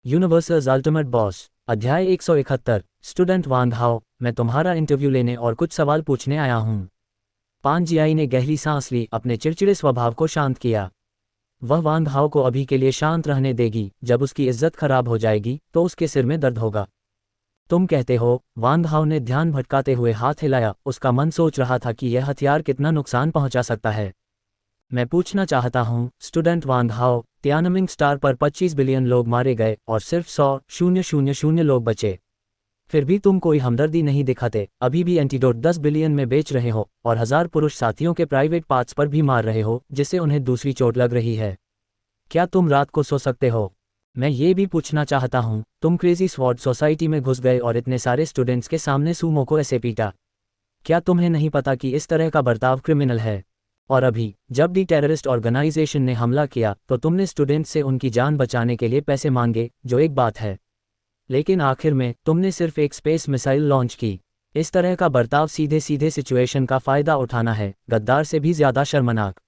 Universals ultimate boss. अध्याय 171। Student वांग हाओ, मैं तुम्हारा इंटरव्यू लेने और कुछ सवाल पूछने आया हूँ। पान जियाई ने गहरी सांस ली, अपने चिड़चिड़े स्वभाव को शांत किया। वह वांग हाओ को अभी के लिए शांत रहने देगी, जब उसकी इज्जत खराब हो जाएगी तो उसके सिर में दर्द होगा। तुम कहते हो? वांग हाओ ने ध्यान भटकाते हुए हाथ हिलाया, उसका मन सोच रहा था कि यह हथियार कितना नुकसान पहुंचा सकता है। मैं पूछना चाहता हूँ, स्टूडेंट वांग हाओ, तियानमिंग स्टार पर 25 बिलियन लोग मारे गए और सिर्फ 100,000 लोग बचे। फिर भी तुम कोई हमदर्दी नहीं दिखाते, अभी भी एंटीडोट 10 बिलियन में बेच रहे हो और 1000 पुरुष साथियों के प्राइवेट पार्ट्स पर भी मार रहे हो, जिससे उन्हें दूसरी चोट लग रही है। क्या तुम रात को सो सकते हो? मैं ये भी पूछना चाहता हूँ, तुम क्रेजी स्वॉर्ड सोसाइटी में घुस गए और इतने सारे स्टूडेंट्स के सामने सूमो को ऐसे पीटा। क्या तुम्हें नहीं पता कि इस तरह का बर्ताव क्रिमिनल है? और अभी जब डी टेररिस्ट ऑर्गेनाइजेशन ने हमला किया तो तुमने स्टूडेंट्स से उनकी जान बचाने के लिए पैसे मांगे, जो एक बात है, लेकिन आखिर में तुमने सिर्फ एक स्पेस मिसाइल लॉन्च की। इस तरह का बर्ताव सीधे सीधे सिचुएशन का फायदा उठाना है, गद्दार से भी ज्यादा शर्मनाक।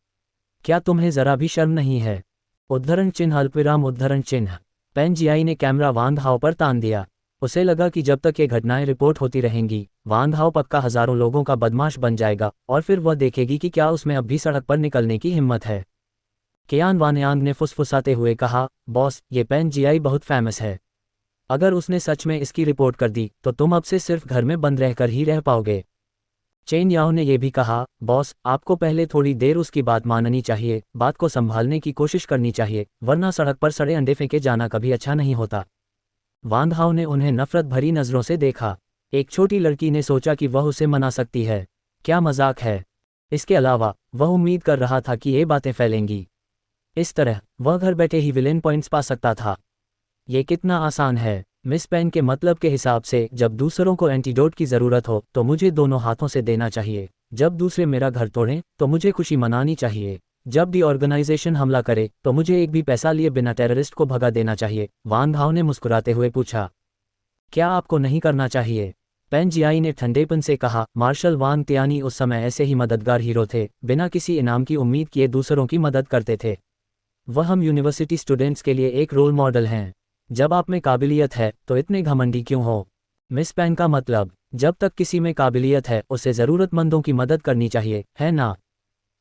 क्या तुम्हें जरा भी शर्म नहीं है? उद्धरण चिन्ह अल्पविराम उद्धरण चिन्ह। पेन जियाई ने कैमरा वांग हाओ पर तान दिया। उसे लगा कि जब तक ये घटनाएं रिपोर्ट होती रहेंगी, वांग हाओ पक्का हजारों लोगों का बदमाश बन जाएगा और फिर वह देखेगी कि क्या उसमें अब भी सड़क पर निकलने की हिम्मत है। कियान वानयांग ने फुसफुसाते हुए कहा, बॉस, ये पेन जियाई बहुत फेमस है। अगर उसने सच में इसकी रिपोर्ट कर दी तो तुम अब से सिर्फ घर में बंद रहकर ही रह पाओगे। चेन याओ ने यह भी कहा, बॉस, आपको पहले थोड़ी देर उसकी बात माननी चाहिए, बात को संभालने की कोशिश करनी चाहिए, वरना सड़क पर सड़े अंडे फेंके जाना कभी अच्छा नहीं होता। वांग हाओ ने उन्हें नफरत भरी नजरों से देखा। एक छोटी लड़की ने सोचा कि वह उसे मना सकती है। क्या मजाक है? इसके अलावा वह उम्मीद कर रहा था कि ये बातें फैलेंगी। इस तरह वह घर बैठे ही विलेन पॉइंट्स पा सकता था। ये कितना आसान है। मिस पेन के मतलब के हिसाब से जब दूसरों को एंटीडोट की ज़रूरत हो तो मुझे दोनों हाथों से देना चाहिए। जब दूसरे मेरा घर तोड़ें तो मुझे खुशी मनानी चाहिए। जब भी ऑर्गेनाइजेशन हमला करे तो मुझे एक भी पैसा लिए बिना टेररिस्ट को भगा देना चाहिए। वांग हाओ ने मुस्कुराते हुए पूछा, क्या आपको नहीं करना चाहिए? पेन जियाई ने ठंडेपन से कहा, मार्शल वांग तियानी उस समय ऐसे ही मददगार हीरो थे, बिना किसी इनाम की उम्मीद किए दूसरों की मदद करते थे। वह हम यूनिवर्सिटी स्टूडेंट्स के लिए एक रोल मॉडल हैं। जब आप में काबिलियत है तो इतने घमंडी क्यों हो? मिस पेन का मतलब, जब तक किसी में काबिलियत है उसे ज़रूरतमंदों की मदद करनी चाहिए, है ना?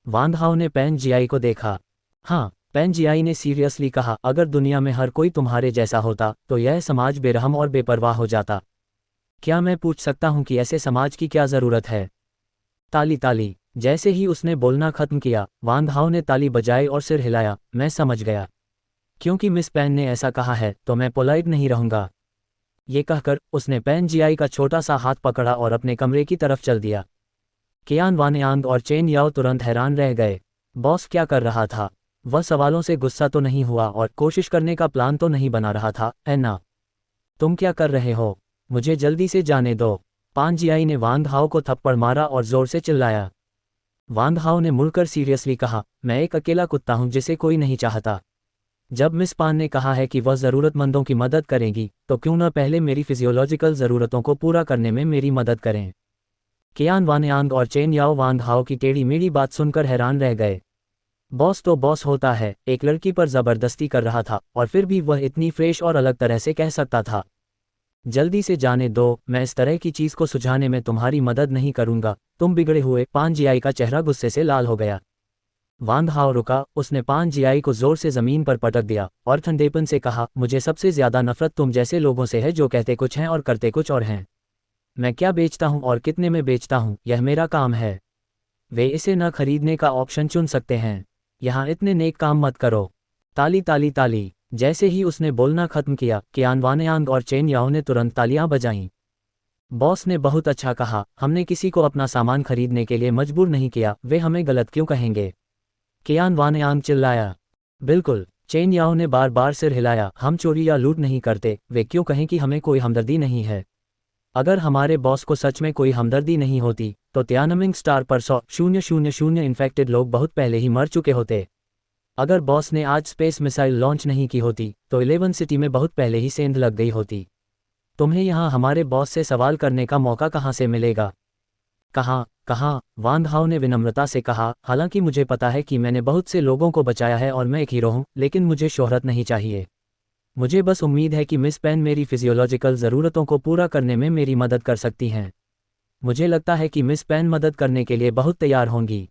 वांग हाओ ने पेन जियाई को देखा। हाँ, पेन जियाई ने सीरियसली कहा, अगर दुनिया में हर कोई तुम्हारे जैसा होता तो यह समाज बेरहम और बेपरवाह हो जाता। क्या मैं पूछ सकता हूँ कि ऐसे समाज की क्या ज़रूरत है? ताली ताली। जैसे ही उसने बोलना खत्म किया, वांग हाओ ने ताली बजाई और सिर हिलाया। मैं समझ गया। क्योंकि मिस पेन ने ऐसा कहा है तो मैं पोलाइट नहीं रहूंगा। ये कहकर उसने पेन जियाई का छोटा सा हाथ पकड़ा और अपने कमरे की तरफ चल दिया। कियान वानयांग और चेन याओ तुरंत हैरान रह गए। बॉस क्या कर रहा था? वह सवालों से गुस्सा तो नहीं हुआ और कोशिश करने का प्लान तो नहीं बना रहा था, है ना? तुम क्या कर रहे हो? मुझे जल्दी से जाने दो। पान जियाई ने वांग हाओ को थप्पड़ मारा और जोर से चिल्लाया। वांग हाओ ने मुड़कर सीरियसली कहा, मैं एक अकेला कुत्ता हूं जिसे कोई नहीं चाहता। जब मिस पान ने कहा है कि वह ज़रूरतमंदों की मदद करेंगी तो क्यों न पहले मेरी फिजियोलॉजिकल ज़रूरतों को पूरा करने में मेरी मदद करें। कियान वानयांग और चेन याओ वांग हाओ की टेढ़ी मेढ़ी बात सुनकर हैरान रह गए। बॉस तो बॉस होता है, एक लड़की पर ज़बरदस्ती कर रहा था और फिर भी वह इतनी फ्रेश और अलग तरह से कह सकता था, जल्दी से जाने दो, मैं इस तरह की चीज़ को सुझाने में तुम्हारी मदद नहीं करूंगा, तुम बिगड़े हुए। पान जियाई का चेहरा गुस्से से लाल हो गया। वांग हाओ रुका, उसने पान जियाई को जोर से जमीन पर पटक दिया और ठंडेपन से कहा, मुझे सबसे ज्यादा नफरत तुम जैसे लोगों से है जो कहते कुछ हैं और करते कुछ और हैं। मैं क्या बेचता हूं और कितने में बेचता हूं, यह मेरा काम है। वे इसे न खरीदने का ऑप्शन चुन सकते हैं। यहाँ इतने नेक काम मत करो। ताली ताली ताली। जैसे ही उसने बोलना खत्म किया, कियान वानयांग और चेन याओ ने तुरंत तालियां बजाईं। बॉस ने बहुत अच्छा कहा, हमने किसी को अपना सामान खरीदने के लिए मजबूर नहीं किया, वे हमें गलत क्यों कहेंगे? कियान वानयांग चिल्लाया। बिल्कुल। चेन याओ ने बार बार सिर हिलाया, हम चोरी या लूट नहीं करते, वे क्यों कहें कि हमें कोई हमदर्दी नहीं है? अगर हमारे बॉस को सच में कोई हमदर्दी नहीं होती तो तियानमिंग स्टार पर 100,000 इन्फेक्टेड लोग बहुत पहले ही मर चुके होते। अगर बॉस ने आज स्पेस मिसाइल लॉन्च नहीं की होती तो 11 सिटी में बहुत पहले ही सेंध लग गई होती। तुम्हें यहाँ हमारे बॉस से सवाल करने का मौका कहाँ से मिलेगा? कहाँ कहाँ? वांग हाओ ने विनम्रता से कहा, हालांकि मुझे पता है कि मैंने बहुत से लोगों को बचाया है और मैं एक हीरो हूँ, लेकिन मुझे शोहरत नहीं चाहिए। मुझे बस उम्मीद है कि मिस पेन मेरी फिजियोलॉजिकल ज़रूरतों को पूरा करने में मेरी मदद कर सकती हैं। मुझे लगता है कि मिस पेन मदद करने के लिए बहुत तैयार होंगी।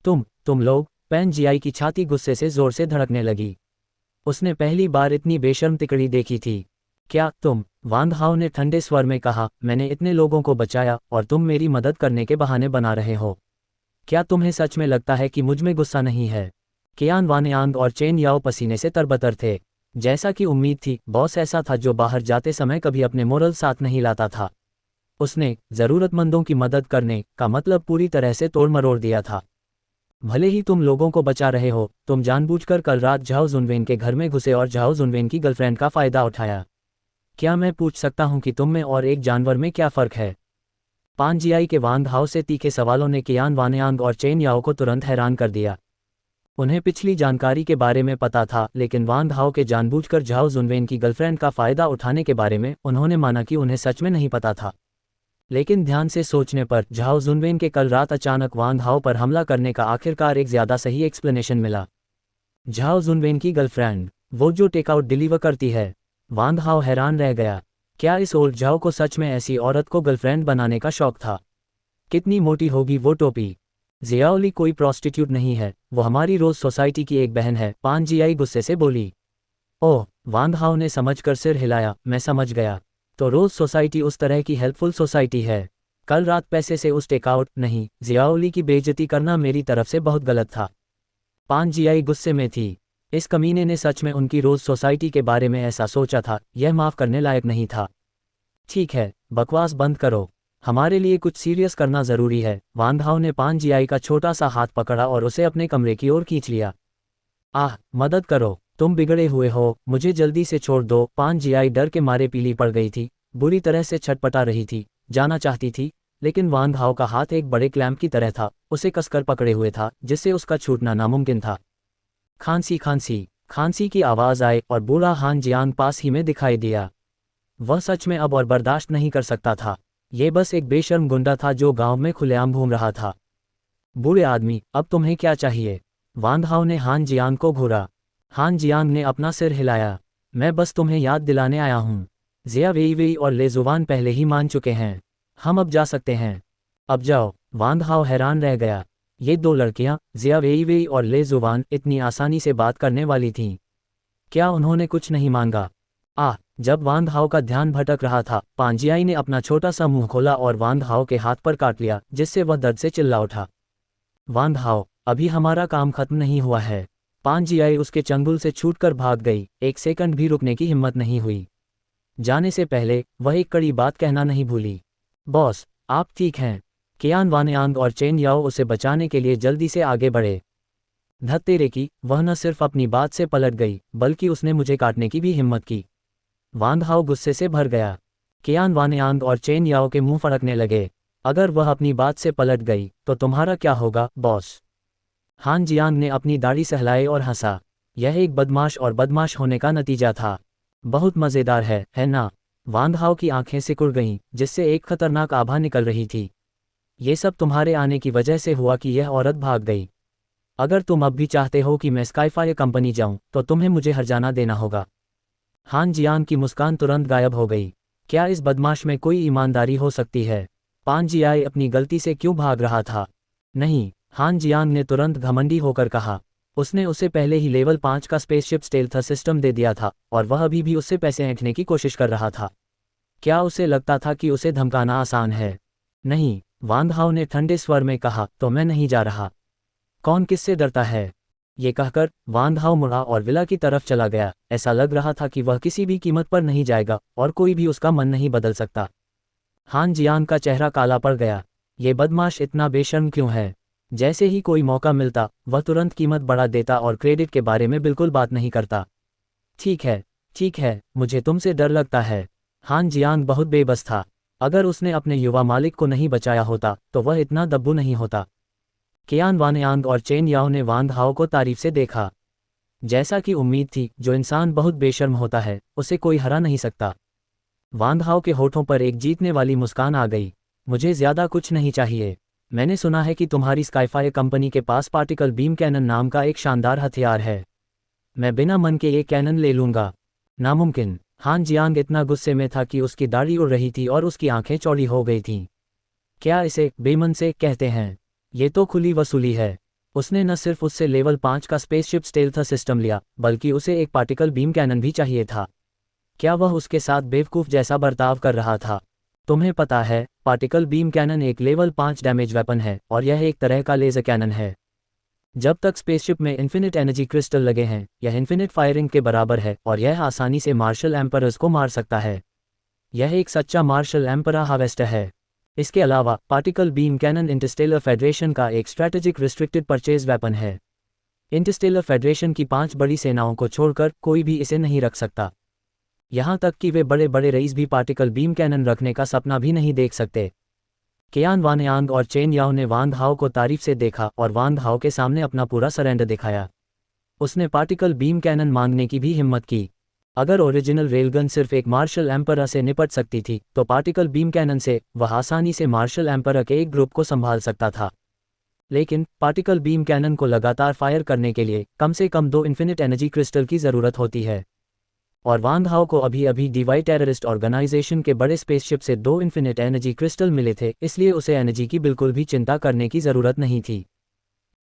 तुम लोग। पेन जियाई की छाती गुस्से से ज़ोर से धड़कने लगी। उसने पहली बार इतनी बेशर्म तिकड़ी देखी थी। क्या तुम? वांग हाओ ने ठंडे स्वर में कहा, मैंने इतने लोगों को बचाया और तुम मेरी मदद करने के बहाने बना रहे हो। क्या तुम्हें सच में लगता है कि मुझ में गुस्सा नहीं है? कियान वानयांग और चेन याओ पसीने से तरबतर थे। जैसा कि उम्मीद थी, बॉस ऐसा था जो बाहर जाते समय कभी अपने मोरल साथ नहीं लाता था। उसने ज़रूरतमंदों की मदद करने का मतलब पूरी तरह से तोड़ मरोड़ दिया था। भले ही तुम लोगों को बचा रहे हो, तुम जानबूझकर कल रात झाओ जुनवेन के घर में घुसे और झाओ जुनवेन की गर्लफ्रेंड का फ़ायदा उठाया। क्या मैं पूछ सकता हूँ कि तुम में और एक जानवर में क्या फ़र्क है? पांजियाई के वांग हाओ से तीखे सवालों ने कियान वानयांग और चेन याओ को तुरंत हैरान कर दिया। उन्हें पिछली जानकारी के बारे में पता था, लेकिन वांग हाओ के जानबूझकर झाओ जुनवेन की गर्लफ्रेंड का फ़ायदा उठाने के बारे में उन्होंने माना कि उन्हें सच में नहीं पता था। लेकिन ध्यान से सोचने पर झाओ जुनवेन के कल रात अचानक वांग हाओ पर हमला करने का आखिरकार एक ज़्यादा सही एक्सप्लेनेशन मिला। झाओ जुनवेन की गर्लफ्रेंड, वो जो टेकआउट डिलीवर करती है। वांग हाओ हैरान रह गया। क्या इस ओल्ड झाओ को सच में ऐसी औरत को गर्लफ्रेंड बनाने का शौक था? कितनी मोटी होगी वो टोपी? जियाओली कोई प्रोस्टिट्यूट नहीं है, वो हमारी रोज सोसाइटी की एक बहन है, पान जियाई गुस्से से बोली। ओह, वांग हाओ ने समझकर सिर हिलाया, मैं समझ गया। तो रोज सोसाइटी उस तरह की हेल्पफुल सोसाइटी है। कल रात पैसे से उस टेकआउट नहीं, जियाओली की बेइज्जती करना मेरी तरफ से बहुत गलत था। पान जियाई गुस्से में थी। इस कमीने ने सच में उनकी रोज सोसाइटी के बारे में ऐसा सोचा था, यह माफ़ करने लायक नहीं था। ठीक है, बकवास बंद करो। हमारे लिए कुछ सीरियस करना ज़रूरी है। वांग हाओ ने पान जियाई का छोटा सा हाथ पकड़ा और उसे अपने कमरे की ओर खींच लिया। आह, मदद करो, तुम बिगड़े हुए हो, मुझे जल्दी से छोड़ दो। पान जियाई डर के मारे पीली पड़ गई थी, बुरी तरह से छटपटा रही थी, जाना चाहती थी, लेकिन वांग हाओ का हाथ एक बड़े क्लैंप की तरह था, उसे कसकर पकड़े हुए था, जिससे उसका छूटना नामुमकिन था। खांसी खांसी खांसी की आवाज़ आए और बूढ़ा हान जियांग पास ही में दिखाई दिया। वह सच में अब और बर्दाश्त नहीं कर सकता था। ये बस एक बेशर्म गुंडा था जो गांव में खुलेआम घूम रहा था। बूढ़े आदमी, अब तुम्हें क्या चाहिए? वांग हाओ ने हान जियांग को घूरा। हान जियांग ने अपना सिर हिलाया। मैं बस तुम्हें याद दिलाने आया हूँ। जिया वेईवेई और ले जुवान पहले ही मान चुके हैं। हम अब जा सकते हैं। अब जाओ। वांग हाओ हैरान रह गया। ये दो लड़कियां, जिया वेईवेई और ले जुवान, इतनी आसानी से बात करने वाली थीं। क्या उन्होंने कुछ नहीं मांगा? जब वांग हाओ का ध्यान भटक रहा था, पांजियाई ने अपना छोटा सा मुंह खोला और वांग हाओ के हाथ पर काट लिया, जिससे वह दर्द से चिल्ला उठा। वांग हाओ, अभी हमारा काम खत्म नहीं हुआ है। पांजियाई उसके चंगुल से छूटकर भाग गई, एक सेकंड भी रुकने की हिम्मत नहीं हुई। जाने से पहले वह एक कड़ी बात कहना नहीं भूली। बॉस, आप ठीक हैं? कियान वानयांग और चेन याओ उसे बचाने के लिए जल्दी से आगे बढ़े। धत्तेरे की, वह न सिर्फ अपनी बात से पलट गई, बल्कि उसने मुझे काटने की भी हिम्मत की। वांग हाओ गुस्से से भर गया। कियान वानयांग और चेन याओ के मुंह फड़कने लगे। अगर वह अपनी बात से पलट गई, तो तुम्हारा क्या होगा, बॉस? हान जियांग ने अपनी दाढ़ी सहलाए और हंसा। यह एक बदमाश और बदमाश होने का नतीजा था। बहुत मज़ेदार है ना? वांग हाओ की आंखें सिकुड़ गईं, जिससे एक खतरनाक आभा निकल रही थी। ये सब तुम्हारे आने की वजह से हुआ कि यह औरत भाग गई। अगर तुम अब भी चाहते हो कि मैं स्काईफायर कंपनी जाऊं, तो तुम्हें मुझे हर्जाना देना होगा। हान जियांग की मुस्कान तुरंत गायब हो गई। क्या इस बदमाश में कोई ईमानदारी हो सकती है? पान जियाई अपनी गलती से क्यों भाग रहा था? नहीं, हान जियांग ने तुरंत घमंडी होकर कहा। उसने उसे पहले ही लेवल 5 का स्पेसशिप स्टेल्थ सिस्टम दे दिया था, और वह अभी भी उससे पैसे ऐंठने की कोशिश कर रहा था। क्या उसे लगता था कि उसे धमकाना आसान है? नहीं, वांग हाओ ने ठंडे स्वर में कहा, तो मैं नहीं जा रहा। कौन किससे डरता है? ये कहकर वांग हाओ मुड़ा और विला की तरफ चला गया। ऐसा लग रहा था कि वह किसी भी कीमत पर नहीं जाएगा और कोई भी उसका मन नहीं बदल सकता। हान जियांग का चेहरा काला पड़ गया। ये बदमाश इतना बेशर्म क्यों है? जैसे ही कोई मौका मिलता, वह तुरंत कीमत बढ़ा देता और क्रेडिट के बारे में बिल्कुल बात नहीं करता। ठीक है, मुझे तुमसे डर लगता है। हान जियांग बहुत बेबस था। अगर उसने अपने युवा मालिक को नहीं बचाया होता, तो वह इतना दब्बू नहीं होता। कियान वानयांग और चेन याओ ने वांग हाओ को तारीफ से देखा। जैसा कि उम्मीद थी, जो इंसान बहुत बेशर्म होता है, उसे कोई हरा नहीं सकता। वांग हाओ के होठों पर एक जीतने वाली मुस्कान आ गई। मुझे ज़्यादा कुछ नहीं चाहिए। मैंने सुना है कि तुम्हारी स्काईफायर कंपनी के पास पार्टिकल बीम कैनन नाम का एक शानदार हथियार है। मैं बिना मन के ये कैनन ले लूँगा। नामुमकिन। हान जियांग इतना गुस्से में था कि उसकी दाढ़ी उड़ रही थी और उसकी आंखें चौड़ी हो गई थीं। क्या इसे बेमन से कहते हैं? ये तो खुली वसूली है। उसने न सिर्फ उससे लेवल 5 का स्पेसशिप स्टेल्थ सिस्टम लिया, बल्कि उसे एक पार्टिकल बीम कैनन भी चाहिए था। क्या वह उसके साथ बेवकूफ़ जैसा बर्ताव कर रहा था? तुम्हें पता है, पार्टिकल बीम कैनन एक लेवल 5 डैमेज वेपन है और यह एक तरह का लेज़र कैनन है। जब तक स्पेसशिप में इन्फिनिट एनर्जी क्रिस्टल लगे हैं, यह इन्फिनिट फायरिंग के बराबर है और यह आसानी से मार्शल एम्परर्स को मार सकता है। यह एक सच्चा मार्शल एम्परर हार्वेस्टर है। इसके अलावा particle beam cannon interstellar federation का एक स्ट्रैटेजिक रिस्ट्रिक्टेड परचेज वेपन है। इंटरस्टेलर फेडरेशन की 5 बड़ी सेनाओं को छोड़कर कोई भी इसे नहीं रख सकता। यहाँ तक कि वे बड़े बड़े रईस भी पार्टिकल बीम कैनन रखने का सपना भी नहीं देख सकते। कियान वानयांग और चेन याओ ने वांग हाओ को तारीफ से देखा और वांग हाओ के सामने अपना पूरा सरेंडर दिखाया। उसने पार्टिकल बीम कैनन मांगने की भी हिम्मत की। अगर ओरिजिनल रेलगन सिर्फ एक मार्शल एम्परर से निपट सकती थी, तो पार्टिकल बीम कैनन से वह आसानी से मार्शल एम्परर के एक ग्रुप को संभाल सकता था। लेकिन पार्टिकल बीम कैनन को लगातार फायर करने के लिए कम से कम 2 इन्फिनिट एनर्जी क्रिस्टल की ज़रूरत होती है। और वांग हाओ को अभी अभी डीवाई टेररिस्ट ऑर्गेनाइजेशन के बड़े स्पेसशिप से 2 इन्फिनिट एनर्जी क्रिस्टल मिले थे, इसलिए उसे एनर्जी की बिल्कुल भी चिंता करने की ज़रूरत नहीं थी।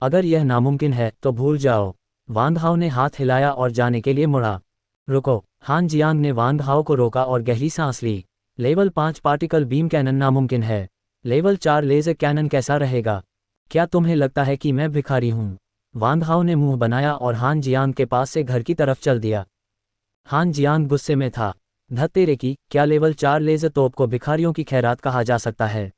अगर यह नामुमकिन है तो भूल जाओ। वांग हाओ ने हाथ हिलाया और जाने के लिए मुड़ा। रुको। हान जियांग ने वांग हाओ को रोका और गहरी सांस ली। लेवल 5 पार्टिकल बीम कैनन नामुमकिन है। लेवल 4 लेज़र कैनन कैसा रहेगा? क्या तुम्हें लगता है कि मैं भिखारी हूँ? वांग हाओ ने मुंह बनाया और हान जियांग के पास से घर की तरफ चल दिया। हान जियांग गुस्से में था। धत्तेरे की, क्या लेवल 4 लेज़र तोप को भिखारियों की खैरात कहा जा सकता है?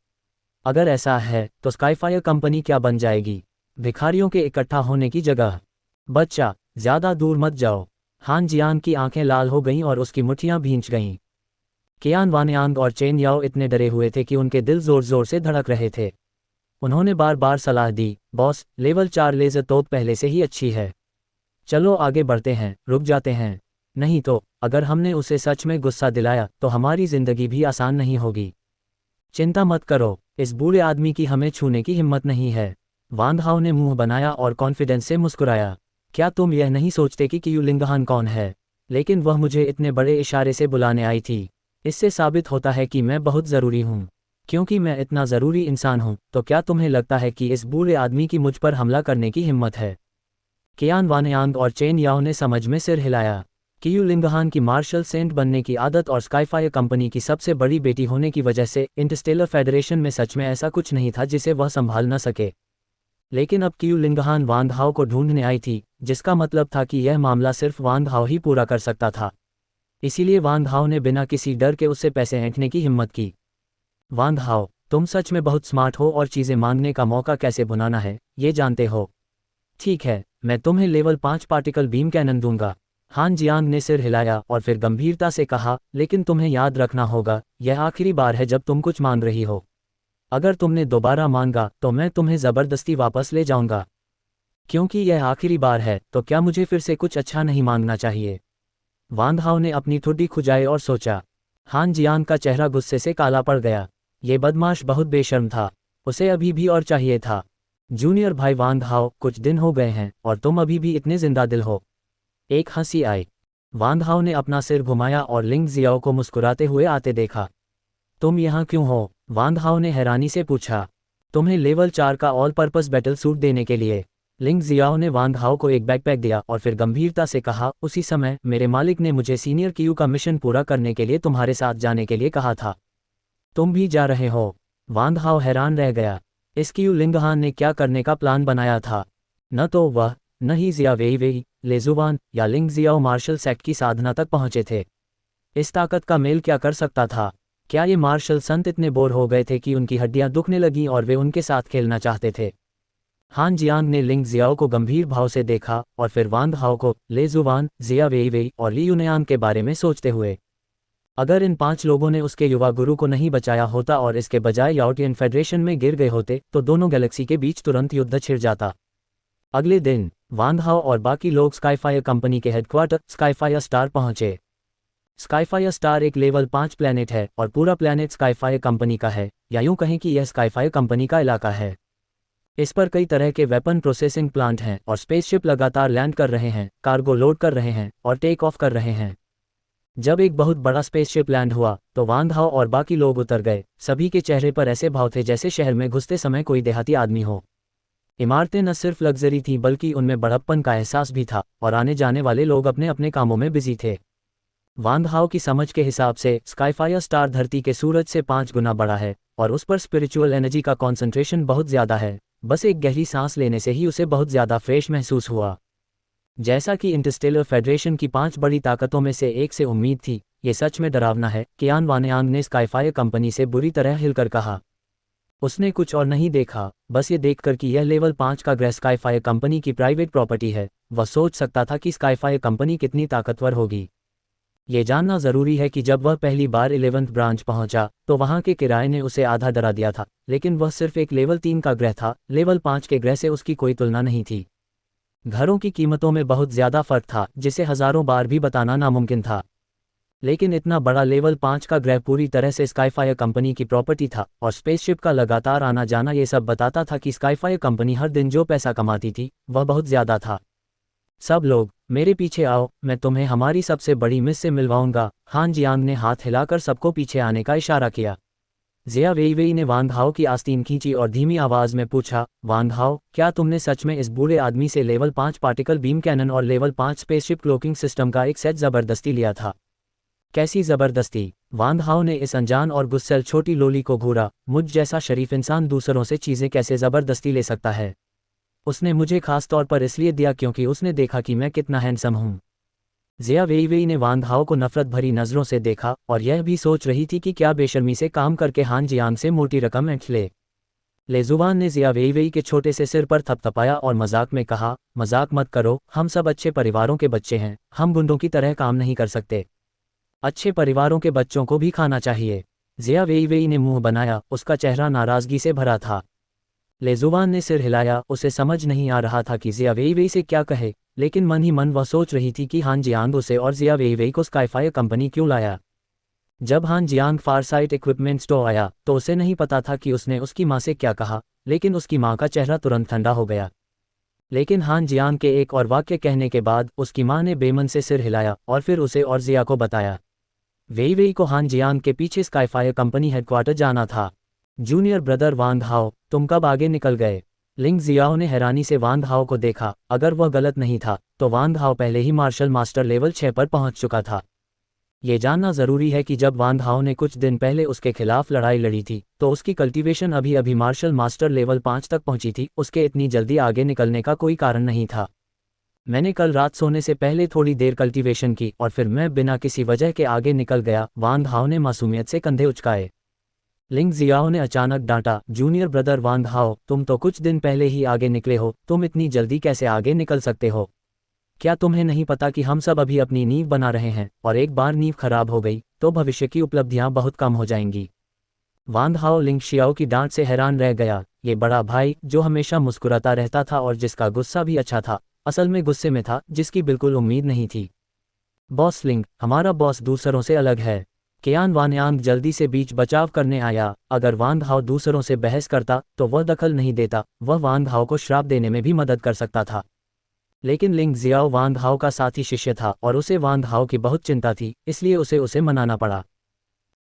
अगर ऐसा है तो स्काईफायर कंपनी क्या बन जाएगी? भिखारियों के इकट्ठा होने की जगह। बच्चा, ज़्यादा दूर मत जाओ। हान जियांग की आंखें लाल हो गईं और उसकी मुट्ठियां भींच गईं। कियान वानयांग और चेन याओ इतने डरे हुए थे कि उनके दिल जोर जोर से धड़क रहे थे। उन्होंने बार बार सलाह दी, बॉस, लेवल 4 लेज़र तोप पहले से ही अच्छी है। चलो आगे बढ़ते हैं, रुक जाते हैं। नहीं तो, अगर हमने उसे सच में गुस्सा दिलाया तो हमारी जिंदगी भी आसान नहीं होगी। चिंता मत करो, इस बूढ़े आदमी की हमें छूने की हिम्मत नहीं है। वांग हाओ ने मुंह बनाया और कॉन्फिडेंस से मुस्कुराया। क्या तुम यह नहीं सोचते कि कियू लिंगहान कौन है? लेकिन वह मुझे इतने बड़े इशारे से बुलाने आई थी। इससे साबित होता है कि मैं बहुत ज़रूरी हूँ। क्योंकि मैं इतना ज़रूरी इंसान हूँ, तो क्या तुम्हें लगता है कि इस बूढ़े आदमी की मुझ पर हमला करने की हिम्मत है? कियान वानयांग और चेन याओ ने समझ में सिर हिलाया। कियू लिंगहान की मार्शल सेंट बनने की आदत और स्काईफायर कंपनी की सबसे बड़ी बेटी होने की वजह से इंटरस्टेलर फेडरेशन में सच में ऐसा कुछ नहीं था जिसे वह संभाल न सके। लेकिन अब कियू लिंगहान वांग हाओ को ढूंढने आई थी, जिसका मतलब था कि यह मामला सिर्फ वांग हाओ ही पूरा कर सकता था। इसीलिए वांग हाओ ने बिना किसी डर के उससे पैसे ऐंठने की हिम्मत की। वांग हाओ, तुम सच में बहुत स्मार्ट हो और चीज़ें मांगने का मौका कैसे बुनाना है, ये जानते हो। ठीक है, मैं तुम्हें लेवल 5 पार्टिकल बीम कैनन दूंगा। हान जियांग ने सिर हिलाया और फिर गंभीरता से कहा, लेकिन तुम्हें याद रखना होगा, यह आखिरी बार है जब तुम कुछ मांग रही हो। अगर तुमने दोबारा मांगा तो मैं तुम्हें ज़बरदस्ती वापस ले जाऊंगा। क्योंकि यह आखिरी बार है, तो क्या मुझे फिर से कुछ अच्छा नहीं मांगना चाहिए? वांग हाओ ने अपनी ठुड्डी खुजाई और सोचा। हान जियांग का चेहरा गुस्से से काला पड़ गया। ये बदमाश बहुत बेशर्म था। उसे अभी भी और चाहिए था। जूनियर भाई वांग हाओ, कुछ दिन हो गए हैं और तुम अभी भी इतने जिंदा दिल हो। एक हंसी आई। वांग हाओ ने अपना सिर घुमाया और लिंग जियाओ को मुस्कुराते हुए आते देखा। तुम यहाँ क्यों हो? वांग हाओ ने हैरानी से पूछा। तुम्हें लेवल 4 का ऑल पर्पस बैटल सूट देने के लिए। लिंग जियाओ ने वांग हाओ को एक बैकपैक दिया और फिर गंभीरता से कहा, उसी समय मेरे मालिक ने मुझे सीनियर कियू का मिशन पूरा करने के लिए तुम्हारे साथ जाने के लिए कहा था। तुम भी जा रहे हो? वांग हाओ हैरान रह गया। इस कियू लिंगहान ने क्या करने का प्लान बनाया था? न तो वह, न ही जिया वेई, लेजुवान या लिंग जियाओ मार्शल सेक्ट की साधना तक पहुंचे थे। इस ताकत का मेल क्या कर सकता था? क्या ये मार्शल संत इतने बोर हो गए थे कि उनकी हड्डियां दुखने लगीं और वे उनके साथ खेलना चाहते थे? हान जियांग ने लिंग जियाओ को गंभीर भाव से देखा और फिर वांग हाओ को, लेजुवान, जिया वेई और ली युनयान के बारे में सोचते हुए। अगर इन 5 लोगों ने उसके युवा गुरु को नहीं बचाया होता और इसके बजाय याओटियन फेडरेशन में गिर गए होते, तो दोनों गैलेक्सी के बीच तुरंत युद्ध छिड़ जाता। अगले दिन वांग हाओ और बाकी लोग स्काईफायर कंपनी के हेडक्वार्टर स्काईफायर स्टार पहुंचे। स्काईफायर स्टार एक लेवल 5 प्लैनेट है और पूरा प्लैनेट स्काईफायर कंपनी का है, या यूं कहें कि यह स्काईफायर कंपनी का इलाका है। इस पर कई तरह के वेपन प्रोसेसिंग प्लांट हैं और स्पेसशिप लगातार लैंड कर रहे हैं, कार्गो लोड कर रहे हैं और टेक ऑफ कर रहे हैं। जब एक बहुत बड़ा स्पेसशिप लैंड हुआ तो वांग हाओ और बाकी लोग उतर गए। सभी के चेहरे पर ऐसे भाव थे जैसे शहर में घुसते समय कोई देहाती आदमी हो। इमारतें न सिर्फ लग्जरी थीं बल्कि उनमें बड़प्पन का एहसास भी था और आने जाने वाले लोग अपने अपने कामों में बिजी थे। वांग हाओ की समझ के हिसाब से स्काईफायर स्टार धरती के सूरज से 5 गुना बड़ा है और उस पर स्पिरिचुअल एनर्जी का कॉन्सेंट्रेशन बहुत ज़्यादा है। बस एक गहरी सांस लेने से ही उसे बहुत ज़्यादा फ्रेश महसूस हुआ। जैसा कि इंटरस्टेलर फेडरेशन की 5 बड़ी ताकतों में से एक से उम्मीद थी, ये सच में डरावना है, कियान वानयांग ने स्काईफायर कंपनी से बुरी तरह हिलकर कहा। उसने कुछ और नहीं देखा, बस ये देखकर कि यह लेवल 5 का ग्रह स्काईफायर कंपनी की प्राइवेट प्रॉपर्टी है, वह सोच सकता था कि स्काईफायर कंपनी कितनी ताकतवर होगी। ये जानना ज़रूरी है कि जब वह पहली बार 11th ब्रांच पहुंचा तो वहां के किराए ने उसे आधा डरा दिया था, लेकिन वह सिर्फ एक लेवल 3 का ग्रह था, लेवल 5 के ग्रह से उसकी कोई तुलना नहीं थी। घरों की कीमतों में बहुत ज़्यादा फर्क था जिसे हज़ारों बार भी बताना नामुमकिन था। लेकिन इतना बड़ा लेवल 5 का ग्रह पूरी तरह से स्काईफायर कंपनी की प्रॉपर्टी था और स्पेसशिप का लगातार आना जाना ये सब बताता था कि स्काईफायर कंपनी हर दिन जो पैसा कमाती थी वह बहुत ज़्यादा था। सब लोग मेरे पीछे आओ, मैं तुम्हें हमारी सबसे बड़ी मिस से मिलवाऊंगा। हान जियांग ने हाथ हिलाकर सबको पीछे आने का इशारा किया। जिया वेईवेई ने वांग हाओ की आस्तीन खींची और धीमी आवाज में पूछा, वांग हाओ, क्या तुमने सच में इस बूढ़े आदमी से लेवल 5 पार्टिकल बीम कैनन और लेवल 5 स्पेसशिप क्लोकिंग सिस्टम का एक सेट ज़बरदस्ती लिया था? कैसी ज़बरदस्ती? वांग हाओ ने इस अनजान और गुस्सैल छोटी लोली को घूरा। मुझ जैसा शरीफ इंसान दूसरों से चीज़ें कैसे ज़बरदस्ती ले सकता है? उसने मुझे खास तौर पर इसलिए दिया क्योंकि उसने देखा कि मैं कितना हैंडसम हूँ। जिया वेईवेई ने वांग हाओ को नफरत भरी नज़रों से देखा और यह भी सोच रही थी कि क्या बेशर्मी से काम करके हान जियांग से मोटी रकम ऐंठ ले। लेजुवान ने जिया वेईवेई के छोटे से सिर पर थपथपाया और मजाक में कहा, मजाक मत करो, हम सब अच्छे परिवारों के बच्चे हैं, हम गुंडों की तरह काम नहीं कर सकते। अच्छे परिवारों के बच्चों को भी खाना चाहिए। जिया वेईवेई ने मुंह बनाया, उसका चेहरा नाराज़गी से भरा था। लेजुवान ने सिर हिलाया, उसे समझ नहीं आ रहा था कि जिया वेईवेई से क्या कहे, लेकिन मन ही मन वह सोच रही थी कि हान जियांग उसे और जिया वेईवेई को स्काईफायर कंपनी क्यों लाया। जब हान जियांग फारसाइट इक्विपमेंट स्टोर आया तो उसे नहीं पता था कि उसने उसकी माँ से क्या कहा, लेकिन उसकी माँ का चेहरा तुरंत ठंडा हो गया। लेकिन हान जियांग के एक और वाक्य कहने के बाद उसकी माँ ने बेमन से सिर हिलाया और फिर उसे और जिया को बताया। वेईवेई को हान जियांग के पीछे स्काईफायर कंपनी हेडक्वार्टर जाना था। जूनियर ब्रदर वांग हाओ, तुम कब आगे निकल गए? लिंग जियाओ ने हैरानी से वांग हाओ को देखा। अगर वह गलत नहीं था तो वांग हाओ पहले ही मार्शल मास्टर लेवल 6 पर पहुंच चुका था। ये जानना ज़रूरी है कि जब वांग हाओ ने कुछ दिन पहले उसके खिलाफ लड़ाई लड़ी थी तो उसकी कल्टीवेशन अभी अभी मार्शल मास्टर लेवल 5 तक पहुंची थी। उसके इतनी जल्दी आगे निकलने का कोई कारण नहीं था। मैंने कल रात सोने से पहले थोड़ी देर कल्टीवेशन की और फिर मैं बिना किसी वजह के आगे निकल गया। वांग हाओ ने मासूमियत से कंधे उचकाए। लिंग जियाओ ने अचानक डांटा, जूनियर ब्रदर वांग हाओ, तुम तो कुछ दिन पहले ही आगे निकले हो, तुम इतनी जल्दी कैसे आगे निकल सकते हो? क्या तुम्हें नहीं पता कि हम सब अभी अपनी नींव बना रहे हैं और एक बार नींव खराब हो गई तो भविष्य की उपलब्धियां बहुत कम हो जाएंगी। वांग हाओ लिंग शियाओ की डांट से हैरान रह गया। ये बड़ा भाई जो हमेशा मुस्कुराता रहता था और जिसका गुस्सा भी अच्छा था, असल में गुस्से में था जिसकी बिल्कुल उम्मीद नहीं थी। बॉस लिंग, हमारा बॉस दूसरों से अलग है। कियान वानयांग जल्दी से बीच बचाव करने आया। अगर वांग हाओ दूसरों से बहस करता तो वह दखल नहीं देता, वह वांग हाओ को श्राप देने में भी मदद कर सकता था। लेकिन लिंग जियाओ वांग हाओ का साथी शिष्य था और उसे वांग हाओ की बहुत चिंता थी, इसलिए उसे मनाना पड़ा।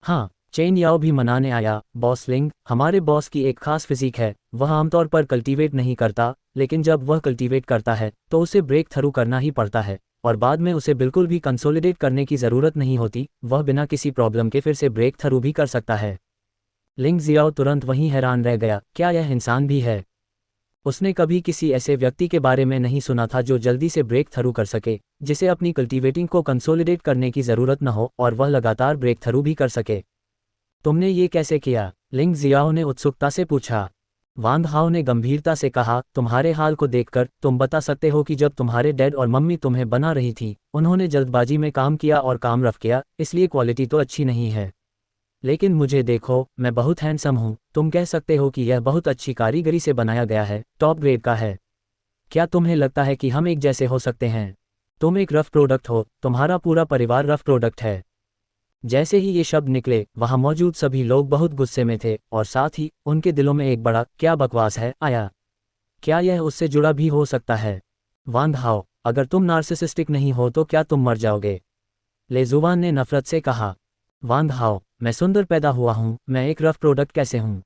हाँ, चेन याओ भी मनाने आया। बॉस लिंग, हमारे बॉस की एक खास फिजिक है, वह आमतौर पर कल्टीवेट नहीं करता, लेकिन जब वह कल्टीवेट करता है तो उसे ब्रेक थ्रू करना ही पड़ता है और बाद में उसे बिल्कुल भी कंसोलिडेट करने की ज़रूरत नहीं होती, वह बिना किसी प्रॉब्लम के फिर से ब्रेक थ्रू भी कर सकता है। लिंग जियाओ तुरंत वहीं हैरान रह गया, क्या यह इंसान भी है? उसने कभी किसी ऐसे व्यक्ति के बारे में नहीं सुना था जो जल्दी से ब्रेक थ्रू कर सके, जिसे अपनी कल्टीवेटिंग को कंसोलिडेट करने की ज़रूरत न हो और वह लगातार ब्रेक थ्रू भी कर सके। तुमने ये कैसे किया? लिंग जियाओ ने उत्सुकता से पूछा। वांग हाओ ने गंभीरता से कहा, तुम्हारे हाल को देखकर तुम बता सकते हो कि जब तुम्हारे डैड और मम्मी तुम्हें बना रही थी उन्होंने जल्दबाजी में काम किया और काम रफ किया, इसलिए क्वालिटी तो अच्छी नहीं है। लेकिन मुझे देखो, मैं बहुत हैंडसम हूँ, तुम कह सकते हो कि यह बहुत अच्छी कारीगरी से बनाया गया है, टॉप ग्रेड का है। क्या तुम्हें लगता है कि हम एक जैसे हो सकते हैं? तुम एक रफ प्रोडक्ट हो, तुम्हारा पूरा परिवार रफ प्रोडक्ट है। जैसे ही ये शब्द निकले वहां मौजूद सभी लोग बहुत गुस्से में थे और साथ ही उनके दिलों में एक बड़ा क्या बकवास है आया। क्या यह उससे जुड़ा भी हो सकता है? वांग हाओ, अगर तुम नार्सिसिस्टिक नहीं हो तो क्या तुम मर जाओगे? लेजुवान ने नफरत से कहा। वांग हाओ, मैं सुंदर पैदा हुआ हूँ, मैं एक रफ प्रोडक्ट कैसे हूँ?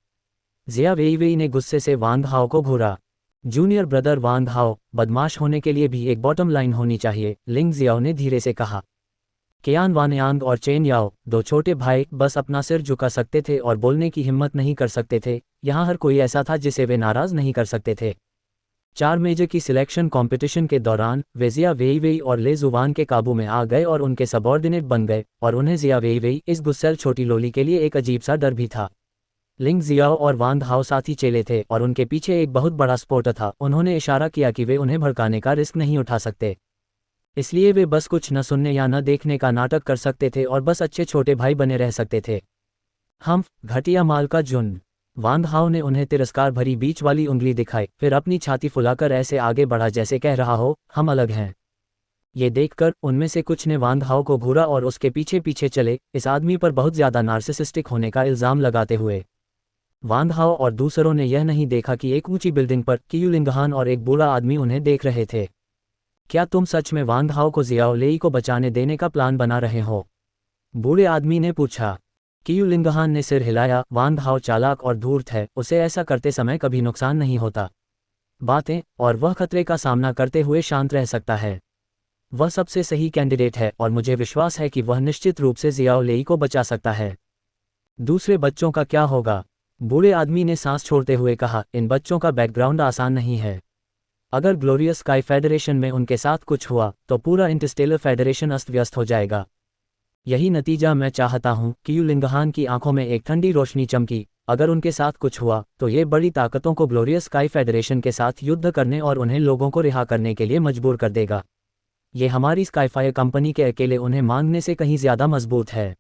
जिया वेईवेई ने गुस्से से वांग हाओ को घूरा। जूनियर ब्रदर वांग हाओ, बदमाश होने के लिए भी एक बॉटम लाइन होनी चाहिए, लिंग जियाओ ने धीरे से कहा। केयान वानयांग और चेन याओ, दो छोटे भाई, बस अपना सिर झुका सकते थे और बोलने की हिम्मत नहीं कर सकते थे। यहाँ हर कोई ऐसा था जिसे वे नाराज नहीं कर सकते थे। 4 मेजर की सिलेक्शन कंपटीशन के दौरान वे जिया वेईवेई और ले जुवान के काबू में आ गए और उनके सबॉर्डिनेट बन गए, और उन्हें जिया वेईवेई इस गुस्सैल छोटी लोली के लिए एक अजीब सा डर भी था। लिंग जियाओ और वांग हाओ साथी चेले थे और उनके पीछे एक बहुत बड़ा सपोर्टर था। उन्होंने इशारा किया कि वे उन्हें भड़काने का रिस्क नहीं उठा सकते, इसलिए वे बस कुछ न सुनने या न देखने का नाटक कर सकते थे और बस अच्छे छोटे भाई बने रह सकते थे। हम घटिया माल का झुंड। वांग हाओ ने उन्हें तिरस्कार भरी बीच वाली उंगली दिखाई, फिर अपनी छाती फुलाकर ऐसे आगे बढ़ा जैसे कह रहा हो, हम अलग हैं। ये देखकर उनमें से कुछ ने वांग हाओ को घूरा और उसके पीछे पीछे चले, इस आदमी पर बहुत ज्यादा नार्सिसिस्टिक होने का इल्जाम लगाते हुए। वांग हाओ और दूसरों ने यह नहीं देखा कि एक ऊंची बिल्डिंग पर कियू लिंगहान और एक बूढ़ा आदमी उन्हें देख रहे थे। क्या तुम सच में वांग हाओ को जियाओ लेई को बचाने देने का प्लान बना रहे हो? बूढ़े आदमी ने पूछा। कियू लिंगहान ने सिर हिलाया। वांग हाओ चालाक और धूर्त है, उसे ऐसा करते समय कभी नुकसान नहीं होता। बातें, और वह खतरे का सामना करते हुए शांत रह सकता है। वह सबसे सही कैंडिडेट है और मुझे विश्वास है कि वह निश्चित रूप से जियाओ लेई को बचा सकता है। दूसरे बच्चों का क्या होगा? बूढ़े आदमी ने सांस छोड़ते हुए कहा, इन बच्चों का बैकग्राउंड आसान नहीं है। अगर ग्लोरियस स्काई फेडरेशन में उनके साथ कुछ हुआ तो पूरा इंटरस्टेलर फेडरेशन अस्त व्यस्त हो जाएगा। यही नतीजा मैं चाहता हूँ। कियू लिंगहान की आंखों में एक ठंडी रोशनी चमकी। अगर उनके साथ कुछ हुआ तो ये बड़ी ताकतों को ग्लोरियस स्काई फेडरेशन के साथ युद्ध करने और उन्हें लोगों को रिहा करने के लिए मजबूर कर देगा। ये हमारी स्काईफायर कंपनी के अकेले उन्हें मांगने से कहीं ज्यादा मजबूत है।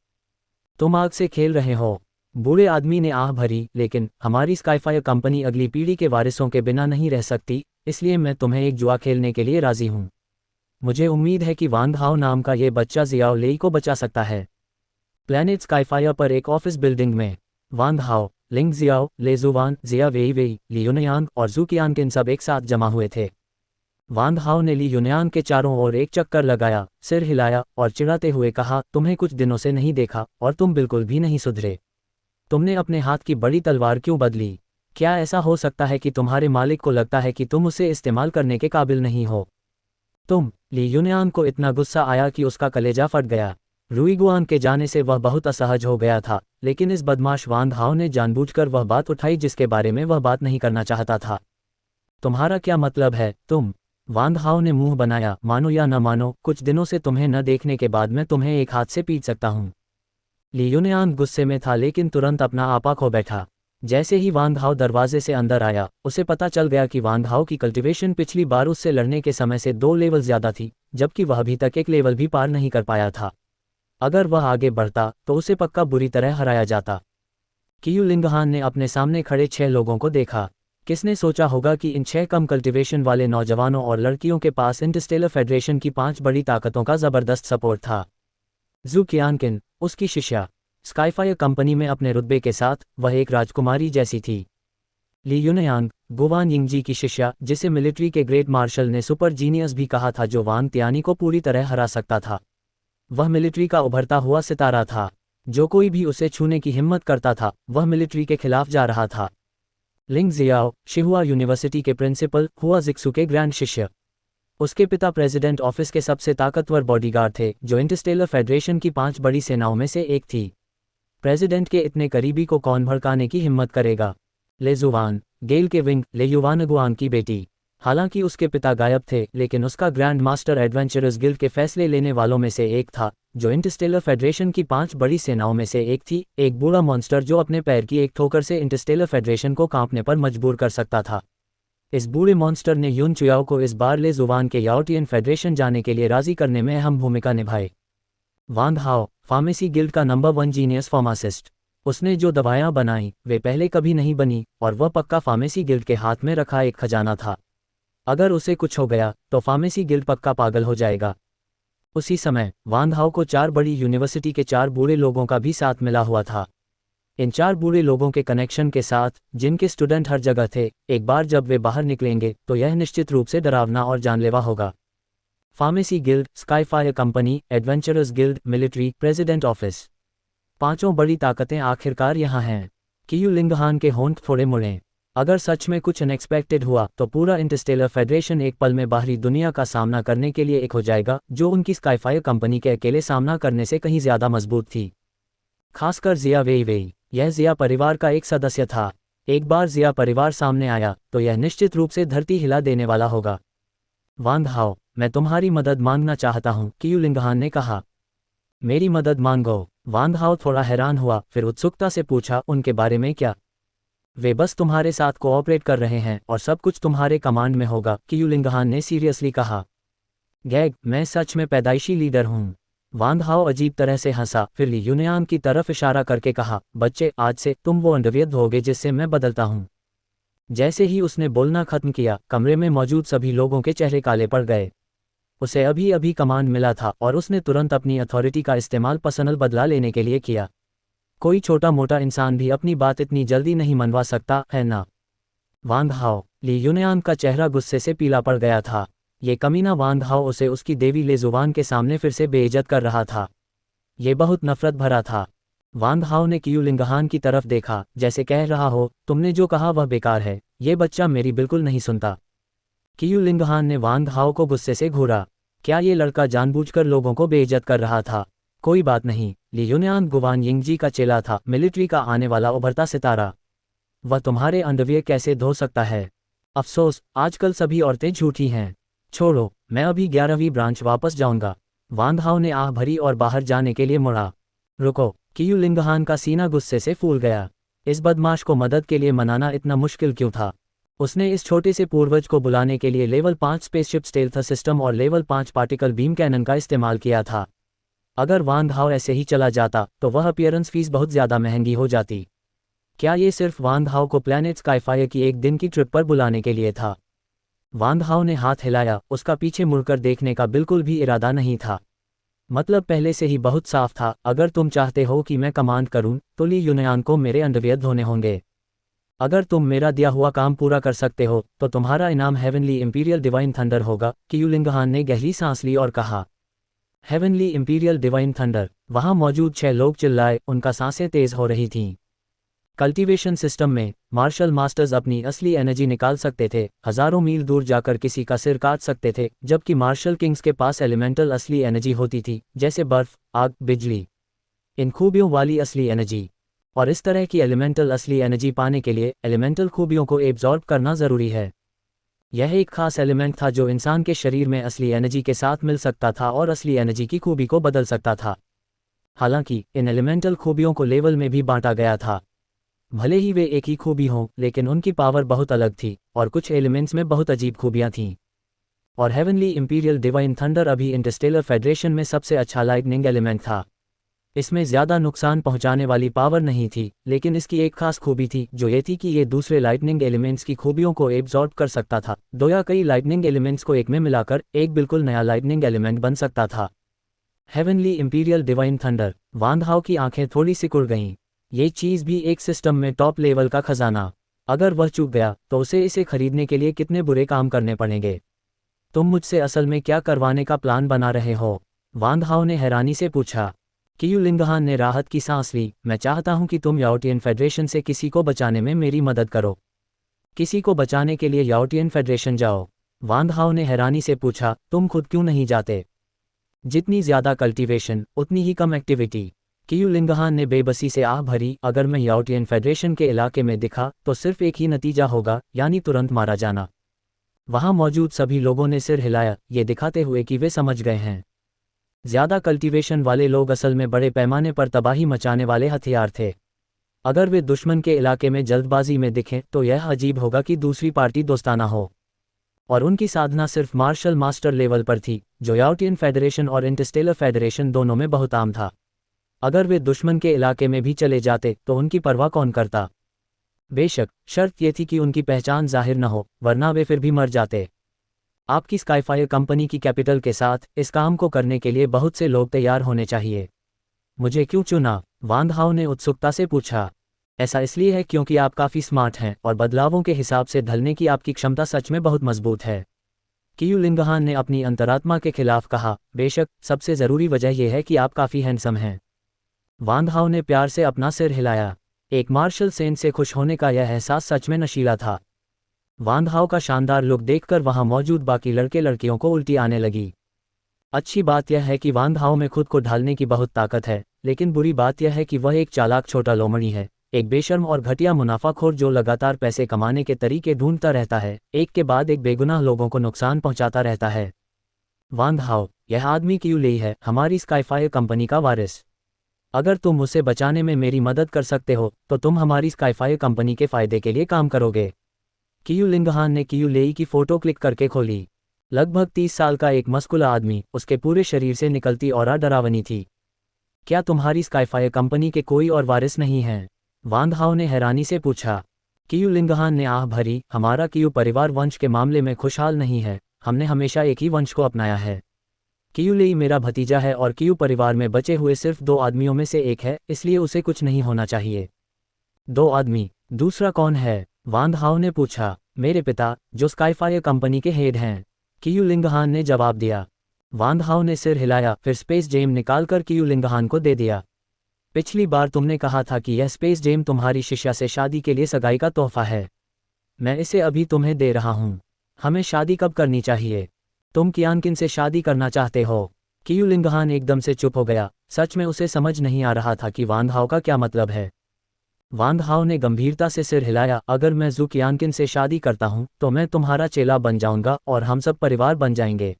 तुम आग से खेल रहे हो। बूढ़े आदमी ने आह भरी, लेकिन हमारी स्काईफायर कंपनी अगली पीढ़ी के वारिसों के बिना नहीं रह सकती, इसलिए मैं तुम्हें एक जुआ खेलने के लिए राजी हूँ। मुझे उम्मीद है कि वांग हाओ नाम का ये बच्चा जियाओ लेई को बचा सकता है। प्लैनेट स्काईफायर पर एक ऑफिस बिल्डिंग में वांग हाओ, लिंग जियाओ, ले जुवान, जिया वेईवेई, ली युनयांग और जू qianqin सब एक साथ जमा हुए थे। वांग हाओ ने ली युनयांग के चारों ओर एक चक्कर लगाया, सिर हिलाया और चिढ़ाते हुए कहा, तुम्हें कुछ दिनों से नहीं देखा और तुम बिल्कुल भी नहीं सुधरे। तुमने अपने हाथ की बड़ी तलवार क्यों बदली? क्या ऐसा हो सकता है कि तुम्हारे मालिक को लगता है कि तुम उसे इस्तेमाल करने के काबिल नहीं हो? ली युनयांग को इतना गुस्सा आया कि उसका कलेजा फट गया। रुईगुआन के जाने से वह बहुत असहज हो गया था, लेकिन इस बदमाश वांग हाओ ने जानबूझकर वह बात उठाई जिसके बारे में वह बात नहीं करना चाहता था। तुम्हारा क्या मतलब है? तुम? वांग हाओ ने मुंह बनाया, मानो या न मानो, कुछ दिनों से तुम्हें न देखने के बाद मैं तुम्हें एक हाथ से पीट सकता हूँ। ली युनयांग गुस्से में था लेकिन तुरंत अपना आपा खो बैठा। जैसे ही वांग हाओ दरवाजे से अंदर आया, उसे पता चल गया कि वांग हाओ की कल्टीवेशन पिछली बार उससे लड़ने के समय से 2 लेवल ज्यादा थी, जबकि वह अभी तक 1 लेवल भी पार नहीं कर पाया था। अगर वह आगे बढ़ता तो उसे पक्का बुरी तरह हराया जाता। कियू लिंगहान ने अपने सामने खड़े 6 लोगों को देखा। किसने सोचा होगा कि इन 6 कम कल्टीवेशन वाले नौजवानों और लड़कियों के पास इंटरस्टेलर फेडरेशन की 5 बड़ी ताकतों का जबरदस्त सपोर्ट था। जू qianqin, उसकी शिष्या, स्काईफायर कंपनी में अपने रुतबे के साथ वह एक राजकुमारी जैसी थी। ली युनयांग, गुवान यिंगजी की शिष्या, जिसे मिलिट्री के ग्रेट मार्शल ने सुपर जीनियस भी कहा था, जो वांग तियानी को पूरी तरह हरा सकता था। वह मिलिट्री का उभरता हुआ सितारा था। जो कोई भी उसे छूने की हिम्मत करता था वह मिलिट्री के खिलाफ जा रहा था। लिंग जियाओ, शिहुआ यूनिवर्सिटी के प्रिंसिपल, हुआ जिक्सू के ग्रैंड शिष्य। उसके पिता प्रेसिडेंट ऑफिस के सबसे ताकतवर बॉडीगार्ड थे, जो इंटरस्टेलर फेडरेशन की 5 बड़ी सेनाओं में से एक थी। प्रेसिडेंट के इतने करीबी को कौन भड़काने की हिम्मत करेगा? ले जुवान, गेल के विंग, ले युवानगुआन की बेटी। हालांकि उसके पिता गायब थे, लेकिन उसका ग्रैंड मास्टर एडवेंचरर्स गिल्ड के फैसले लेने वालों में से एक था, जो इंटरस्टेलर फेडरेशन की 5 बड़ी सेनाओं में से एक थी। एक बूढ़ा मॉन्स्टर जो अपने पैर की एक ठोकर से इंटरस्टेलर फेडरेशन को कांपने पर मजबूर कर सकता था। इस बूढ़े मॉन्स्टर ने यून चुयाओ को इस बार ले जुवान के याओटियन फेडरेशन जाने के लिए राजी करने में अहम भूमिका निभाई। वांग हाओ, फार्मेसी गिल्ड का नंबर 1 जीनियस फार्मासिस्ट। उसने जो दवायां बनाई वे पहले कभी नहीं बनी, और वह पक्का फार्मेसी गिल्ड के हाथ में रखा एक खजाना था। अगर उसे कुछ हो गया तो फार्मेसी गिल्ड पक्का पागल हो जाएगा। उसी समय वांग हाओ को 4 बड़ी यूनिवर्सिटी के 4 बूढ़े लोगों का भी साथ मिला हुआ था। इन 4 बूढ़े लोगों के कनेक्शन के साथ, जिनके स्टूडेंट हर जगह थे, एक बार जब वे बाहर निकलेंगे तो यह निश्चित रूप से डरावना और जानलेवा होगा। Pharmacy guild, Skyfire company, adventurers guild, military, president office. पांचों बड़ी ताकतें आखिरकार यहाँ हैं। कियू लिंगहान के होंठ थोड़े मुड़े। अगर सच में कुछ अनएक्सपेक्टेड हुआ तो पूरा इंटरस्टेलर फेडरेशन एक पल में बाहरी दुनिया का सामना करने के लिए एक हो जाएगा, जो उनकी स्काईफायर कंपनी के अकेले सामना करने से कहीं ज्यादा मजबूत थी। खासकर जिया वेई। यह जिया परिवार का एक सदस्य था। एक बार जिया परिवार सामने आया तो यह निश्चित रूप से धरती हिला देने वाला होगा। वांग हाओ, मैं तुम्हारी मदद मांगना चाहता हूँ, कियू लिंगहान ने कहा। मेरी मदद मांगो। वांग हाओ थोड़ा हैरान हुआ, फिर उत्सुकता से पूछा, उनके बारे में क्या? वे बस तुम्हारे साथ कोऑपरेट कर रहे हैं और सब कुछ तुम्हारे कमांड में होगा, कियू लिंगहान ने सीरियसली कहा। गैग, मैं सच में पैदाइशी लीडर हूँ। वांग हाओ अजीब तरह से हंसा, फिर ली यूनियान की तरफ इशारा करके कहा, बच्चे, आज से तुम वो अंडरवियर धोगे जिससे मैं बदलता हूँ। जैसे ही उसने बोलना खत्म किया, कमरे में मौजूद सभी लोगों के चेहरे काले पड़ गए। उसे अभी अभी कमांड मिला था और उसने तुरंत अपनी अथॉरिटी का इस्तेमाल पर्सनल बदला लेने के लिए किया। कोई छोटा मोटा इंसान भी अपनी बात इतनी जल्दी नहीं मनवा सकता है ना? वांग हाओ, ली यूनियान का चेहरा गुस्से से पीला पड़ गया था। ये कमीना वांग हाओ उसे उसकी देवी ले जुबान के सामने फिर से बेइज्जत कर रहा था। ये बहुत नफरत भरा था। वांग हाओ ने कियू लिंगहान की तरफ देखा, जैसे कह रहा हो, तुमने जो कहा वह बेकार है, ये बच्चा मेरी बिल्कुल नहीं सुनता। कियू लिंगहान ने वांग हाओ को गुस्से से घूरा। क्या ये लड़का जानबूझकर लोगों को बेइज्जत कर रहा था? कोई बात नहीं, ली यूनियान गुवान यिंगजी का चेला था, मिलिट्री का आने वाला उभरता सितारा। वह तुम्हारे अंडरवियर कैसे धो सकता है? अफसोस, आजकल सभी औरतें झूठी हैं। छोड़ो, मैं अभी 11वीं ब्रांच वापस जाऊंगा। वांग हाओ ने आह भरी और बाहर जाने के लिए मुड़ा। रुको, कियू लिंगहान का सीना गुस्से से फूल गया। इस बदमाश को मदद के लिए मनाना इतना मुश्किल क्यों था? उसने इस छोटे से पूर्वज को बुलाने के लिए लेवल 5 स्पेसशिप स्टेल्थ सिस्टम और लेवल 5 पार्टिकल बीम कैनन का इस्तेमाल किया था। अगर वांग हाओ ऐसे ही चला जाता तो वह अपीयरेंस फीस बहुत ज़्यादा महंगी हो जाती। क्या ये सिर्फ वांग हाओ को प्लैनेट स्काईफायर की एक दिन की ट्रिप पर बुलाने के लिए था? वांग हाओ ने हाथ हिलाया, उसका पीछे मुड़कर देखने का बिल्कुल भी इरादा नहीं था। मतलब पहले से ही बहुत साफ था, अगर तुम चाहते हो कि मैं कमांड करूं, तो ली यूनियान को मेरे अंडरवियर धोने होंगे। अगर तुम मेरा दिया हुआ काम पूरा कर सकते हो तो तुम्हारा इनाम हेवनली इंपीरियल डिवाइन थंडर होगा, कियू लिंगहान ने गहरी सांस ली और कहा। Heavenly imperial divine thunder. वहां मौजूद 6 लोग चिल्लाए, उनका सांसें तेज हो रही थीं। कल्टीवेशन सिस्टम में मार्शल मास्टर्स अपनी असली एनर्जी निकाल सकते थे, हजारों मील दूर जाकर किसी का सिर काट सकते थे, जबकि मार्शल किंग्स के पास एलिमेंटल असली एनर्जी होती थी, जैसे बर्फ, आग, बिजली। इन खूबियों वाली असली एनर्जी। और इस तरह की एलिमेंटल असली एनर्जी पाने के लिए एलिमेंटल खूबियों को एब्जॉर्ब करना ज़रूरी है। यह एक खास एलिमेंट था जो इंसान के शरीर में असली एनर्जी के साथ मिल सकता था और असली एनर्जी की खूबी को बदल सकता था। हालांकि इन एलिमेंटल खूबियों को लेवल में भी बांटा गया था। भले ही वे एक ही खूबी हों, लेकिन उनकी पावर बहुत अलग थी और कुछ एलिमेंट्स में बहुत अजीब खूबियां थीं। और हेवनली इंपीरियल डिवाइन थंडर अभी इंटरस्टेलर फेडरेशन में सबसे अच्छा लाइटनिंग एलिमेंट था। इसमें ज़्यादा नुकसान पहुंचाने वाली पावर नहीं थी, लेकिन इसकी एक खास खूबी थी, जो ये थी कि ये दूसरे लाइटनिंग एलिमेंट्स की खूबियों को एब्जॉर्ब कर सकता था। दो या कई लाइटनिंग एलिमेंट्स को एक में मिलाकर एक बिल्कुल नया लाइटनिंग एलिमेंट बन सकता था। Heavenly imperial divine thunder. Wang Hao की आंखें थोड़ी सिकुड़ गईं। ये चीज़ भी एक सिस्टम में टॉप लेवल का खजाना। अगर वह चूक गया तो उसे इसे खरीदने के लिए कितने बुरे काम करने पड़ेंगे। तुम मुझसे असल में क्या करवाने का प्लान बना रहे हो? वांग हाओ ने हैरानी से पूछा। कियू लिंगहान ने राहत की सांस ली। मैं चाहता हूं कि तुम याओटियन फेडरेशन से किसी को बचाने में मेरी मदद करो। किसी को बचाने के लिए याओटियन फेडरेशन जाओ? वांग हाओ ने हैरानी से पूछा, तुम खुद क्यों नहीं जाते? जितनी ज्यादा कल्टीवेशन उतनी ही कम एक्टिविटी। कियू लिंगहान ने बेबसी से आह भरी, अगर मैं याओटियन फेडरेशन के इलाके में दिखा तो सिर्फ एक ही नतीजा होगा, यानी तुरंत मारा जाना। वहां मौजूद सभी लोगों ने सिर हिलाया, ये दिखाते हुए कि वे समझ गए हैं। ज्यादा कल्टीवेशन वाले लोग असल में बड़े पैमाने पर तबाही मचाने वाले हथियार थे। अगर वे दुश्मन के इलाके में जल्दबाजी में दिखें तो यह अजीब होगा कि दूसरी पार्टी दोस्ताना हो। और उनकी साधना सिर्फ मार्शल मास्टर लेवल पर थी, जो याओटियन फेडरेशन और इंटरस्टेलर फेडरेशन दोनों में बहुत आम था। अगर वे दुश्मन के इलाके में भी चले जाते तो उनकी परवाह कौन करता? बेशक, शर्त यह थी कि उनकी पहचान जाहिर न हो, वरना वे फिर भी मर जाते। आपकी स्काईफायर कंपनी की कैपिटल के साथ इस काम को करने के लिए बहुत से लोग तैयार होने चाहिए। मुझे क्यों चुना? वांग हाओ ने उत्सुकता से पूछा। ऐसा इसलिए है क्योंकि आप काफ़ी स्मार्ट हैं और बदलावों के हिसाब से ढलने की आपकी क्षमता सच में बहुत मजबूत है। कियू लिंगहान ने अपनी अंतरात्मा के खिलाफ कहा, बेशक, सबसे ज़रूरी वजह यह है कि आप काफ़ी हैंडसम हैं। वांग हाओ ने प्यार से अपना सिर हिलाया। एक मार्शल सेंट से खुश होने का यह एहसास सच में नशीला था। वांग हाओ का शानदार लुक देखकर वहां मौजूद बाकी लड़के लड़कियों को उल्टी आने लगी। अच्छी बात यह है कि वांग हाओ में खुद को ढालने की बहुत ताकत है, लेकिन बुरी बात यह है कि वह एक चालाक छोटा लोमड़ी है, एक बेशर्म और घटिया मुनाफाखोर जो लगातार पैसे कमाने के तरीके ढूंढता रहता है, एक के बाद एक बेगुनाह लोगों को नुकसान पहुंचाता रहता है। वांग हाओ, यह आदमी कियू लेई है, हमारी स्काईफायर कंपनी का वारिस। अगर तुम उसे बचाने में मेरी मदद कर सकते हो तो तुम हमारी स्काईफायर कंपनी के फायदे के लिए काम करोगे। कियू लिंगहान ने कियू लेई की फोटो क्लिक करके खोली। लगभग 30 साल का एक मस्कुला आदमी, उसके पूरे शरीर से निकलती ऑरा डरावनी थी। क्या तुम्हारी स्काईफायर कंपनी के कोई और वारिस नहीं हैं? वांग हाओ ने हैरानी से पूछा। कियू लिंगहान ने आह भरी, हमारा कियू परिवार वंश के मामले में खुशहाल नहीं है, हमने हमेशा एक ही वंश को अपनाया है। कियू लेई मेरा भतीजा है और कियू परिवार में बचे हुए सिर्फ 2 आदमियों में से एक है, इसलिए उसे कुछ नहीं होना चाहिए। 2 आदमी? दूसरा कौन है? वांग हाओ ने पूछा। मेरे पिता, जो स्काईफायर कंपनी के हेड हैं, कियू लिंगहान ने जवाब दिया। वांग हाओ ने सिर हिलाया, फिर स्पेस जेम निकालकर कियू लिंगहान को दे दिया। पिछली बार तुमने कहा था कि यह स्पेस जेम तुम्हारी शिष्या से शादी के लिए सगाई का तोहफा है। मैं इसे अभी तुम्हें दे रहा हूँ। हमें शादी कब करनी चाहिए? तुम कियानकिन से शादी करना चाहते हो? कियू लिंगहान एकदम से चुप हो गया। सच में उसे समझ नहीं आ रहा था कि वांग हाओ का क्या मतलब है। वांग हाओ ने गंभीरता से सिर हिलाया, अगर मैं जू कियानकिन से शादी करता हूं तो मैं तुम्हारा चेला बन जाऊंगा और हम सब परिवार बन जाएंगे।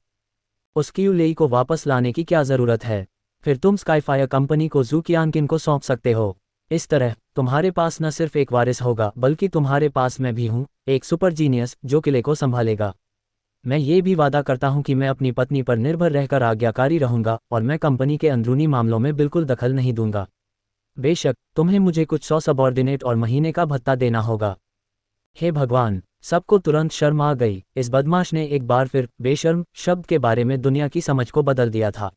उस कियू लेई को वापस लाने की क्या ज़रूरत है? फिर तुम स्काईफायर कंपनी को जू कियानकिन को सौंप सकते हो। इस तरह तुम्हारे पास न सिर्फ एक वारिस होगा बल्कि तुम्हारे पास मैं भी हूँ, एक सुपर जीनियस जो किले को संभालेगा। मैं ये भी वादा करता हूं कि मैं अपनी पत्नी पर निर्भर रहकर आज्ञाकारी रहूंगा और मैं कंपनी के अंदरूनी मामलों में बिल्कुल दखल नहीं दूंगा। बेशक, तुम्हें मुझे कुछ 100 सबॉर्डिनेट और महीने का भत्ता देना होगा। हे भगवान, सबको तुरंत शर्म आ गई। इस बदमाश ने एक बार फिर बेशर्म शब्द के बारे में दुनिया की समझ को बदल दिया था।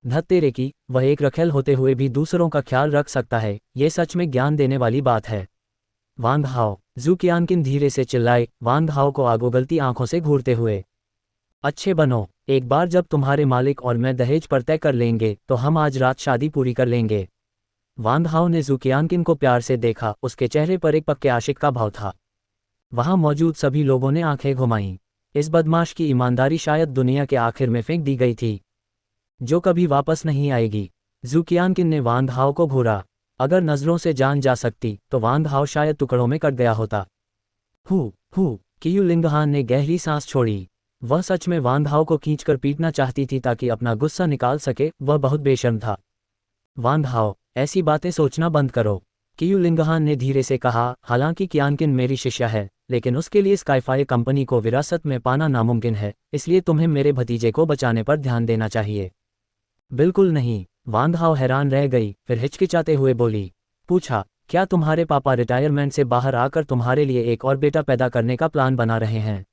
धत्तेरे की, वह एक रखेल होते हुए भी दूसरों का ख्याल रख सकता है, ये सच में ज्ञान देने वाली बात है। वांग हाओ, जू कियानकिन धीरे से चिल्लाए, वांग हाओ को आगोगलती आंखों से घूरते हुए। अच्छे बनो, एक बार जब तुम्हारे मालिक और मैं दहेज पर तय कर लेंगे तो हम आज रात शादी पूरी कर लेंगे। वांग हाओ ने जू कियानकिन को प्यार से देखा, उसके चेहरे पर एक पक्के आशिक का भाव था। वहां मौजूद सभी लोगों ने आंखें घुमाईं। इस बदमाश की ईमानदारी शायद दुनिया के आखिर में फेंक दी गई थी, जो कभी वापस नहीं आएगी। जू कियानकिन ने वांग हाओ को घूरा। अगर नज़रों से जान जा सकती तो वांग हाओ शायद टुकड़ों में कट गया होता। हु, कियू लिंगहान ने गहरी सांस छोड़ी। वह सच में वांग हाओ को खींचकर पीटना चाहती थी ताकि अपना गुस्सा निकाल सके, वह बहुत बेशर्म था। वांग हाओ, ऐसी बातें सोचना बंद करो, कियू लिंगहान ने धीरे से कहा। हालांकि कियानकिन मेरी शिष्या है, लेकिन उसके लिए स्काईफायर कंपनी को विरासत में पाना नामुमकिन है, इसलिए तुम्हें मेरे भतीजे को बचाने पर ध्यान देना चाहिए। बिल्कुल नहीं, वांग हाओ हैरान रह गई, फिर हिचकिचाते हुए बोली। पूछा, क्या तुम्हारे पापा रिटायरमेंट से बाहर आकर तुम्हारे लिए एक और बेटा पैदा करने का प्लान बना रहे हैं?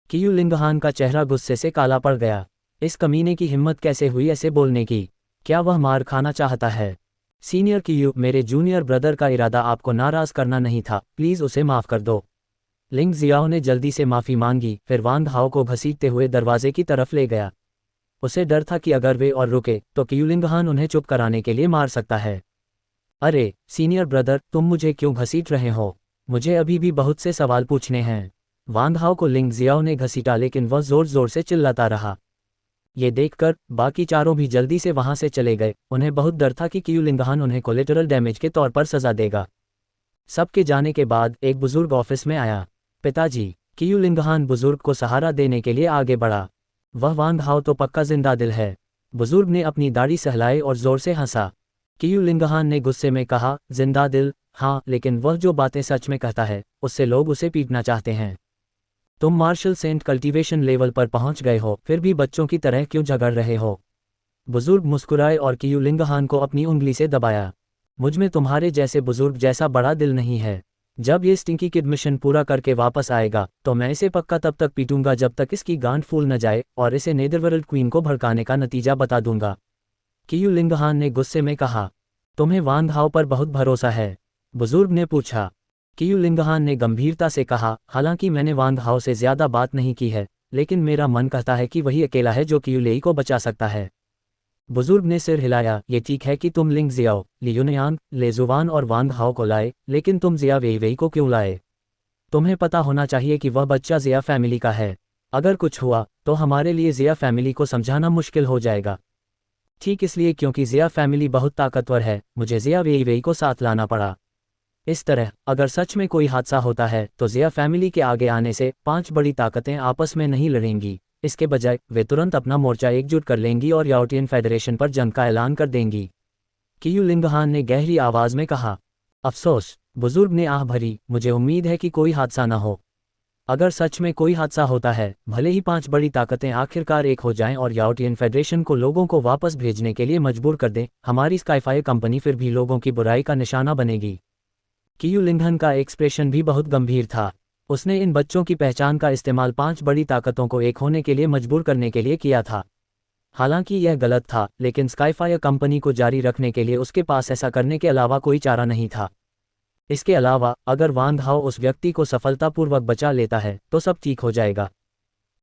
कियू लिंगहान का चेहरा गुस्से से काला पड़ गया। इस कमीने की हिम्मत कैसे हुई ऐसे बोलने की? क्या वह मार खाना चाहता है? सीनियर कियू, मेरे जूनियर ब्रदर का इरादा आपको नाराज करना नहीं था, प्लीज़ उसे माफ़ कर दो। लिंग जियाओ ने जल्दी से माफ़ी मांगी, फिर वांग हाओ को घसीटते हुए दरवाजे की तरफ ले गया। उसे डर था कि अगर वे और रुके तो कियू लिंगहान उन्हें चुप कराने के लिए मार सकता है। अरे सीनियर ब्रदर, तुम मुझे क्यों घसीट रहे हो? मुझे अभी भी बहुत से सवाल पूछने हैं। वांग हाओ को लिंग जियाओ ने घसीटा, लेकिन वह जोर जोर से चिल्लाता रहा। ये देखकर बाकी चारों भी जल्दी से वहां से चले गए। उन्हें बहुत डर था कि कियू लिंगहान उन्हें कोलेटरल डैमेज के तौर पर सजा देगा। सबके जाने के बाद एक बुजुर्ग ऑफिस में आया। पिताजी, कियू लिंगहान बुजुर्ग को सहारा देने के लिए आगे बढ़ा। वह वांग हाओ तो पक्का जिंदा दिल है। बुजुर्ग ने अपनी दाढ़ी सहलाई और जोर से हंसा। कियू लिंगहान ने गुस्से में कहा, जिंदा दिल? हाँ, लेकिन वह जो बातें सच में कहता है उससे लोग उसे पीटना चाहते हैं। तुम मार्शल सेंट कल्टीवेशन लेवल पर पहुंच गए हो, फिर भी बच्चों की तरह क्यों झगड़ रहे हो? बुजुर्ग मुस्कुराए और कियू लिंगहान को अपनी उंगली से दबाया। मुझमें तुम्हारे जैसे बुजुर्ग जैसा बड़ा दिल नहीं है। जब ये स्टिंकी किड मिशन पूरा करके वापस आएगा तो मैं इसे पक्का तब तक पीटूंगा जब तक इसकी गांठ फूल न जाए, और इसे नेदरवर्ल्ड क्वीन को भड़काने का नतीजा बता दूंगा। कियू लिंगहान ने गुस्से में कहा। तुम्हें वांग हाओ पर बहुत भरोसा है? बुजुर्ग ने पूछा। कियू लिंगहान ने गंभीरता से कहा, हालांकि मैंने वांग हाओ से ज्यादा बात नहीं की है, लेकिन मेरा मन कहता है कि वही अकेला है जो कियूलेई को बचा सकता है। बुजुर्ग ने सिर हिलाया। ये ठीक है कि तुम लिंग जियाओ, ली युनयान, ले जुवान और वांग हाओ को लाए, लेकिन तुम जिया वेईवेई को क्यों लाए? तुम्हें पता होना चाहिए कि वह बच्चा जिया फैमिली का है। अगर कुछ हुआ तो हमारे लिए जिया फैमिली को समझाना मुश्किल हो जाएगा। ठीक इसलिए क्योंकि जिया फैमिली बहुत ताकतवर है, मुझे जिया वेईवेई को साथ लाना पड़ा। इस तरह अगर सच में कोई हादसा होता है तो जिया फैमिली के आगे आने से 5 बड़ी ताकतें आपस में नहीं लड़ेंगी। इसके बजाय वे तुरंत अपना मोर्चा एकजुट कर लेंगी और याओटियन फेडरेशन पर जंग का ऐलान कर देंगी। कियू लिंगहान ने गहरी आवाज में कहा। अफसोस, बुजुर्ग ने आह भरी, मुझे उम्मीद है कि कोई हादसा न हो। अगर सच में कोई हादसा होता है, भले ही 5 बड़ी ताकतें आखिरकार एक हो जाएं और याओटियन फेडरेशन को लोगों को वापस भेजने के लिए मजबूर कर दें, हमारी स्काईफायर कंपनी फिर भी लोगों की बुराई का निशाना बनेगी। कियू लिंगहन का एक्सप्रेशन भी बहुत गंभीर था। उसने इन बच्चों की पहचान का इस्तेमाल 5 बड़ी ताकतों को एक होने के लिए मजबूर करने के लिए किया था। हालांकि यह गलत था, लेकिन स्काईफायर कंपनी को जारी रखने के लिए उसके पास ऐसा करने के अलावा कोई चारा नहीं था। इसके अलावा अगर वांग हाओ उस व्यक्ति को सफलतापूर्वक बचा लेता है तो सब ठीक हो जाएगा।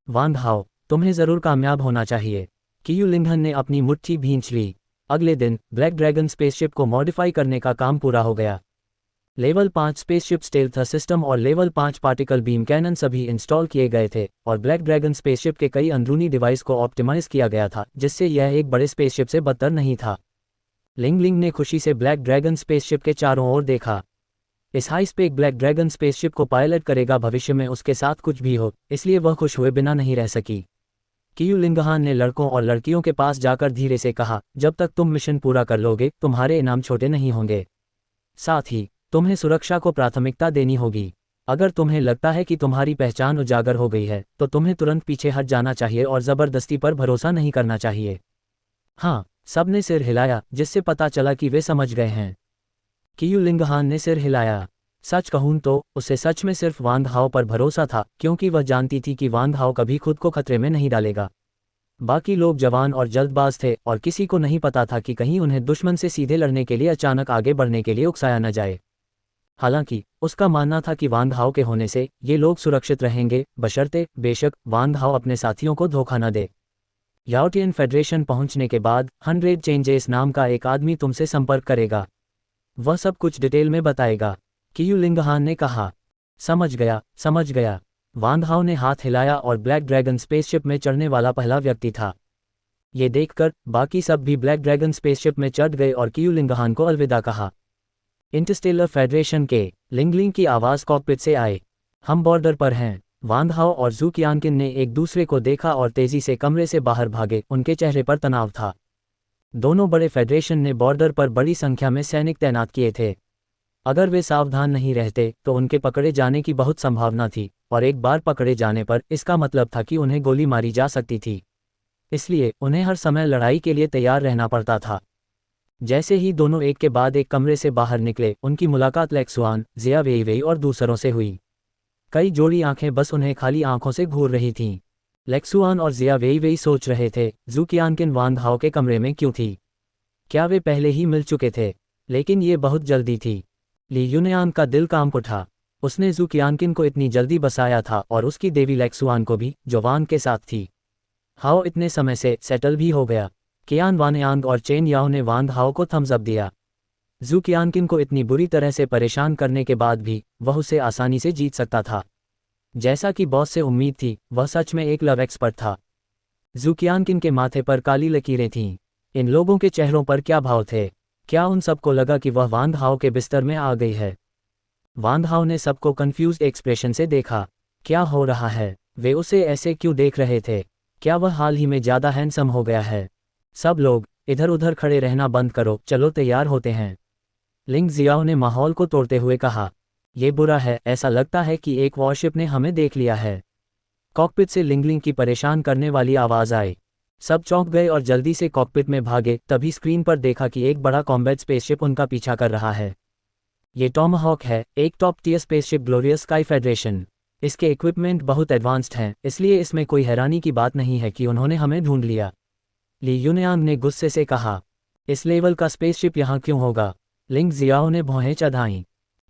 वांग हाओ, तुम्हें जरूर कामयाब होना चाहिए। कियू लिंगहन ने अपनी मुट्ठी भींच ली। अगले दिन ब्लैक ड्रैगन स्पेसशिप को मॉडिफाई करने का काम पूरा हो गया। लेवल 5 स्पेसशिप स्टेल्थ सिस्टम और लेवल 5 पार्टिकल बीम कैनन सभी इंस्टॉल किए गए थे और ब्लैक ड्रैगन स्पेसशिप के कई अंदरूनी डिवाइस को ऑप्टिमाइज किया गया था, जिससे यह एक बड़े स्पेसशिप से बदतर नहीं था। लिंग लिंग ने खुशी से ब्लैक ड्रैगन स्पेसशिप के चारों ओर देखा। इस high spec black dragon spaceship को पायलट करेगा भविष्य में उसके साथ कुछ भी हो, इसलिए वह खुश हुए बिना नहीं रह सकी। कियू लिंगहान ने लड़कों और लड़कियों के पास जाकर धीरे से कहा, जब तक तुम मिशन पूरा कर लोगे तुम्हारे इनाम छोटे नहीं होंगे। साथ ही तुम्हें सुरक्षा को प्राथमिकता देनी होगी। अगर तुम्हें लगता है कि तुम्हारी पहचान उजागर हो गई है तो तुम्हें तुरंत पीछे हट जाना चाहिए और ज़बरदस्ती पर भरोसा नहीं करना चाहिए। हाँ, सबने सिर हिलाया, जिससे पता चला कि वे समझ गए हैं। कियू लिंगहान ने सिर हिलाया। सच कहूं तो उसे सच में सिर्फ वांग हाओ पर भरोसा था, क्योंकि वह जानती थी कि वांग हाओ कभी खुद को खतरे में नहीं डालेगा। बाकी लोग जवान और जल्दबाज थे और किसी को नहीं पता था कि कहीं उन्हें दुश्मन से सीधे लड़ने के लिए अचानक आगे बढ़ने के लिए उकसाया न जाए। हालांकि उसका मानना था कि वांग हाओ के होने से ये लोग सुरक्षित रहेंगे, बशर्ते बेशक वांग हाओ अपने साथियों को धोखा न दे। याओटियन फेडरेशन पहुंचने के बाद 100 चेंजेस नाम का एक आदमी तुमसे संपर्क करेगा। वह सब कुछ डिटेल में बताएगा। कियू लिंगहान ने कहा। समझ गया। वांग हाओ ने हाथ हिलाया और ब्लैक ड्रैगन स्पेसशिप में चढ़ने वाला पहला व्यक्ति था। ये देखकर बाकी सब भी ब्लैक ड्रैगन स्पेसशिप में चढ़ गए और कियू लिंगहान को अलविदा कहा। इंटरस्टेलर फेडरेशन के लिंगलिंग की आवाज़ कॉकपिट से आए। हम बॉर्डर पर हैं। वांग हाओ और जू कियानकिन ने एक दूसरे को देखा और तेजी से कमरे से बाहर भागे। उनके चेहरे पर तनाव था। दोनों बड़े फेडरेशन ने बॉर्डर पर बड़ी संख्या में सैनिक तैनात किए थे। अगर वे सावधान नहीं रहते तो उनके पकड़े जाने की बहुत संभावना थी, और एक बार पकड़े जाने पर इसका मतलब था कि उन्हें गोली मारी जा सकती थी। इसलिए उन्हें हर समय लड़ाई के लिए तैयार रहना पड़ता था। जैसे ही दोनों एक के बाद एक कमरे से बाहर निकले, उनकी मुलाकात लेक्सुआन, जिया वेईवेई और दूसरों से हुई। कई जोड़ी आंखें बस उन्हें खाली आंखों से घूर रही थीं। लेक्सुआन और जिया वेईवेई सोच रहे थे, जू कियानकिन वांग हाओ के कमरे में क्यों थी? क्या वे पहले ही मिल चुके थे? लेकिन ये बहुत जल्दी थी। ली युनयान का दिल कांप उठा। उसने जू कियानकिन को इतनी जल्दी बसाया था और उसकी देवी लेक्सुआन को भी, जो वांग के साथ थी। हाओ इतने समय से सेटल भी हो गया। कियान वानयांग और चेन याओ ने वांग हाओ को थम्स अप दिया। जू कियानकिन को इतनी बुरी तरह से परेशान करने के बाद भी वह उसे आसानी से जीत सकता था। जैसा कि बॉस से उम्मीद थी, वह सच में एक लव एक्सपर्ट था। जू कियानकिन के माथे पर काली लकीरें थीं। इन लोगों के चेहरों पर क्या भाव थे? क्या उन सबको लगा कि वह वांग हाओ के बिस्तर में आ गई है? वांग हाओ ने सबको कंफ्यूज्ड एक्सप्रेशन से देखा। क्या हो रहा है? वे उसे ऐसे क्यों देख रहे थे? क्या वह हाल ही में ज़्यादा हैंडसम हो गया है? सब लोग इधर उधर खड़े रहना बंद करो, चलो तैयार होते हैं। लिंग जियाओ ने माहौल को तोड़ते हुए कहा। ये बुरा है, ऐसा लगता है कि एक वॉरशिप ने हमें देख लिया है। कॉकपिट से लिंगलिंग की परेशान करने वाली आवाज़ आई। सब चौंक गए और जल्दी से कॉकपिट में भागे। तभी स्क्रीन पर देखा कि एक बड़ा कॉम्बैट स्पेसशिप उनका पीछा कर रहा है। ये टॉमहॉक है, एक top tier spaceship glorious sky federation. इसके इक्विपमेंट बहुत एडवांस्ड हैं, इसलिए इसमें कोई हैरानी की बात नहीं है कि उन्होंने हमें ढूंढ लिया। ली युनयांग ने गुस्से से कहा। इस लेवल का स्पेसशिप यहाँ क्यों होगा? लिंग जियाओ ने भौहें चढ़ाईं।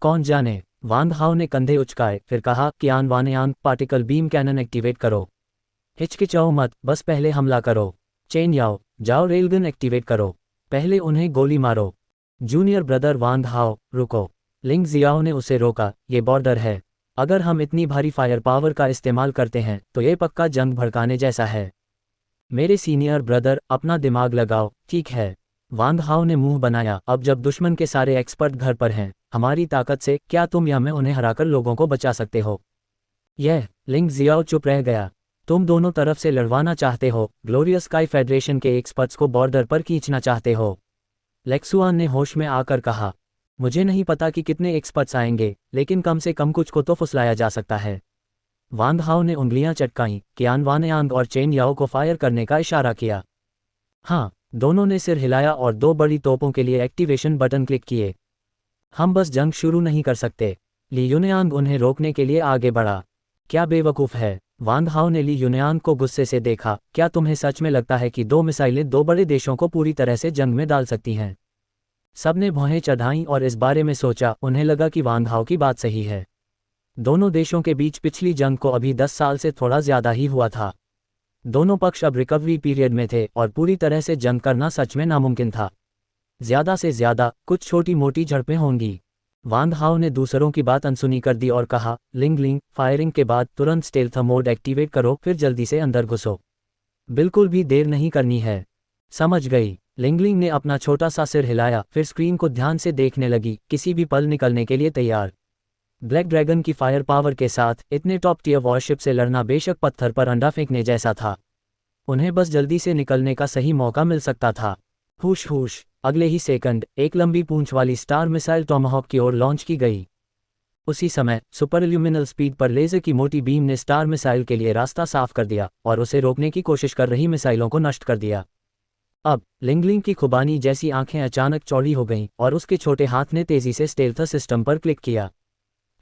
कौन जाने। वांग हाओ ने कंधे उचकाए, फिर कहा, कियान वानयांग, पार्टिकल बीम कैनन एक्टिवेट करो। हिचकिचाओ मत, बस पहले हमला करो। चेन याओ, जाओ रेलगन एक्टिवेट करो, पहले उन्हें गोली मारो। जूनियर ब्रदर वांग हाओ, रुको। लिंग जियाओ ने उसे रोका, ये बॉर्डर है। अगर हम इतनी भारी फायर पावर का इस्तेमाल करते हैं तो ये पक्का जंग भड़काने जैसा है। मेरे सीनियर ब्रदर, अपना दिमाग लगाओ, ठीक है। वांग हाओ ने मुंह बनाया, अब जब दुश्मन के सारे एक्सपर्ट घर पर हैं, हमारी ताकत से क्या तुम या मैं उन्हें हराकर लोगों को बचा सकते हो? यह लिंग जियाओ चुप रह गया। तुम दोनों तरफ से लड़वाना चाहते हो, ग्लोरियस स्काई फेडरेशन के एक्सपर्ट्स को बॉर्डर पर खींचना चाहते हो। लेक्सुआन ने होश में आकर कहा, मुझे नहीं पता कि कितने एक्सपर्ट्स आएंगे, लेकिन कम से कम कुछ को तो फुसलाया जा सकता है। वांग हाओ ने उंगलियां चटकाईं, कियान वानयांग और चेन याओ को फायर करने का इशारा किया। हाँ, दोनों ने सिर हिलाया और 2 बड़ी तोपों के लिए एक्टिवेशन बटन क्लिक किए। हम बस जंग शुरू नहीं कर सकते। ली युनयांग उन्हें रोकने के लिए आगे बढ़ा। क्या बेवकूफ़ है। वांग हाओ ने ली युनयांग को गुस्से से देखा, क्या तुम्हें सच में लगता है कि 2 मिसाइलें 2 बड़े देशों को पूरी तरह से जंग में डाल सकती हैं? सबने भौहें चढ़ाईं और इस बारे में सोचा, उन्हें लगा कि वांग हाओ की बात सही है। दोनों देशों के बीच पिछली जंग को अभी 10 साल से थोड़ा ज्यादा ही हुआ था। दोनों पक्ष अब रिकवरी पीरियड में थे और पूरी तरह से जंग करना सच में नामुमकिन था। ज्यादा से ज्यादा कुछ छोटी मोटी झड़पें होंगी। वांग हाओ ने दूसरों की बात अनसुनी कर दी और कहा, लिंग लिंग, फायरिंग के बाद तुरंत स्टेल्थ मोड एक्टिवेट करो, फिर जल्दी से अंदर घुसो। बिल्कुल भी देर नहीं करनी है। समझ गई। लिंगलिंग ने अपना छोटा सा सिर हिलाया, फिर स्क्रीन को ध्यान से देखने लगी, किसी भी पल निकलने के लिए तैयार। ब्लैक ड्रैगन की फायर पावर के साथ इतने टॉप टियर वॉरशिप से लड़ना बेशक पत्थर पर अंडा फेंकने जैसा था। उन्हें बस जल्दी से निकलने का सही मौका मिल सकता था। हुश हुश, अगले ही सेकंड एक लंबी पूंछ वाली स्टार मिसाइल टॉमाहॉक की ओर लॉन्च की गई। उसी समय सुपरल्यूमिनल स्पीड पर लेजर की मोटी बीम ने स्टार मिसाइल के लिए रास्ता साफ कर दिया और उसे रोकने की कोशिश कर रही मिसाइलों को नष्ट कर दिया। अब लिंगलिंग की खुबानी जैसी आंखें अचानक चौड़ी हो गईं और उसके छोटे हाथ ने तेजी से स्टेल्थ सिस्टम पर क्लिक किया।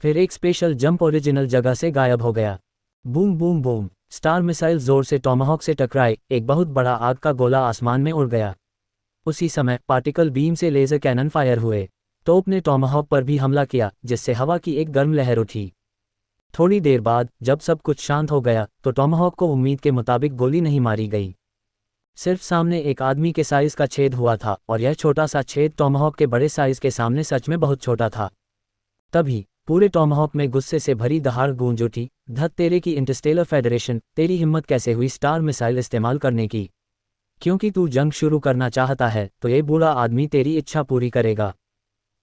फिर एक स्पेशल जंप ओरिजिनल जगह से गायब हो गया। Boom boom boom, star missile जोर से टॉमाहॉक से टकराए, एक बहुत बड़ा आग का गोला आसमान में उड़ गया। उसी समय पार्टिकल बीम से लेजर कैनन फायर हुए। तोप ने टॉमाहॉक पर भी हमला किया, जिससे हवा की एक गर्म लहर उठी। थोड़ी देर बाद जब सब कुछ शांत हो गया तो टॉमाहॉक को उम्मीद के मुताबिक गोली नहीं मारी गई। सिर्फ सामने एक आदमी के साइज का छेद हुआ था और यह छोटा सा छेद टॉमाहॉक के बड़े साइज के सामने सच में बहुत छोटा था। तभी पूरे टॉमाहॉक में गुस्से से भरी दहाड़ गूंज उठी, धत तेरे की इंटरस्टेलर फेडरेशन, तेरी हिम्मत कैसे हुई स्टार मिसाइल इस्तेमाल करने की? क्योंकि तू जंग शुरू करना चाहता है तो ये बूढ़ा आदमी तेरी इच्छा पूरी करेगा।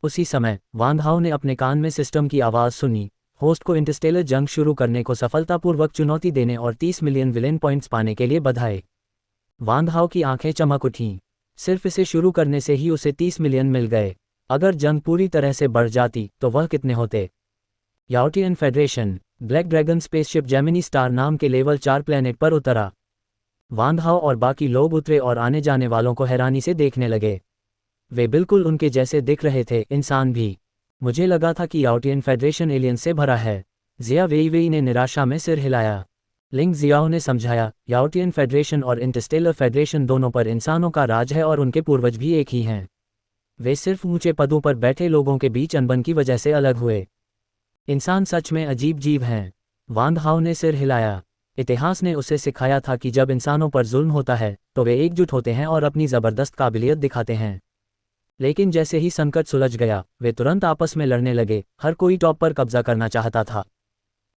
उसी समय वांग हाओ ने अपने कान में सिस्टम की आवाज़ सुनी, होस्ट को इंटरस्टेलर जंग शुरू करने को सफलतापूर्वक चुनौती देने और 30 मिलियन विलेन पॉइंट्स पाने के लिए बधाई। वांग हाओ की आंखें चमक उठीं। सिर्फ इसे शुरू करने से ही उसे 30 मिलियन मिल गए। अगर जंग पूरी तरह से बढ़ जाती तो वह कितने होते? Yaotian federation, black dragon spaceship Gemini star नाम के लेवल 4 प्लैनेट पर उतरा। वांग हाओ और बाकी लोग उतरे और आने जाने वालों को हैरानी से देखने लगे। वे बिल्कुल उनके जैसे दिख रहे थे, इंसान भी। मुझे लगा था कि याओटियन फेडरेशन एलियन से भरा है। जिया वेई ने निराशा में सिर हिलाया। लिंग जियाओ ने समझाया, याओटियन फेडरेशन और इंटरस्टेलर फेडरेशन दोनों पर इंसानों का राज है और उनके पूर्वज भी एक ही हैं। वे सिर्फ ऊंचे पदों पर बैठे लोगों के बीच अनबन की वजह से अलग हुए। इंसान सच में अजीब जीव हैं। वांग हाओ ने सिर हिलाया। इतिहास ने उसे सिखाया था कि जब इंसानों पर जुल्म होता है तो वे एकजुट होते हैं और अपनी ज़बरदस्त काबिलियत दिखाते हैं। लेकिन जैसे ही संकट सुलझ गया वे तुरंत आपस में लड़ने लगे, हर कोई टॉप पर कब्जा करना चाहता था।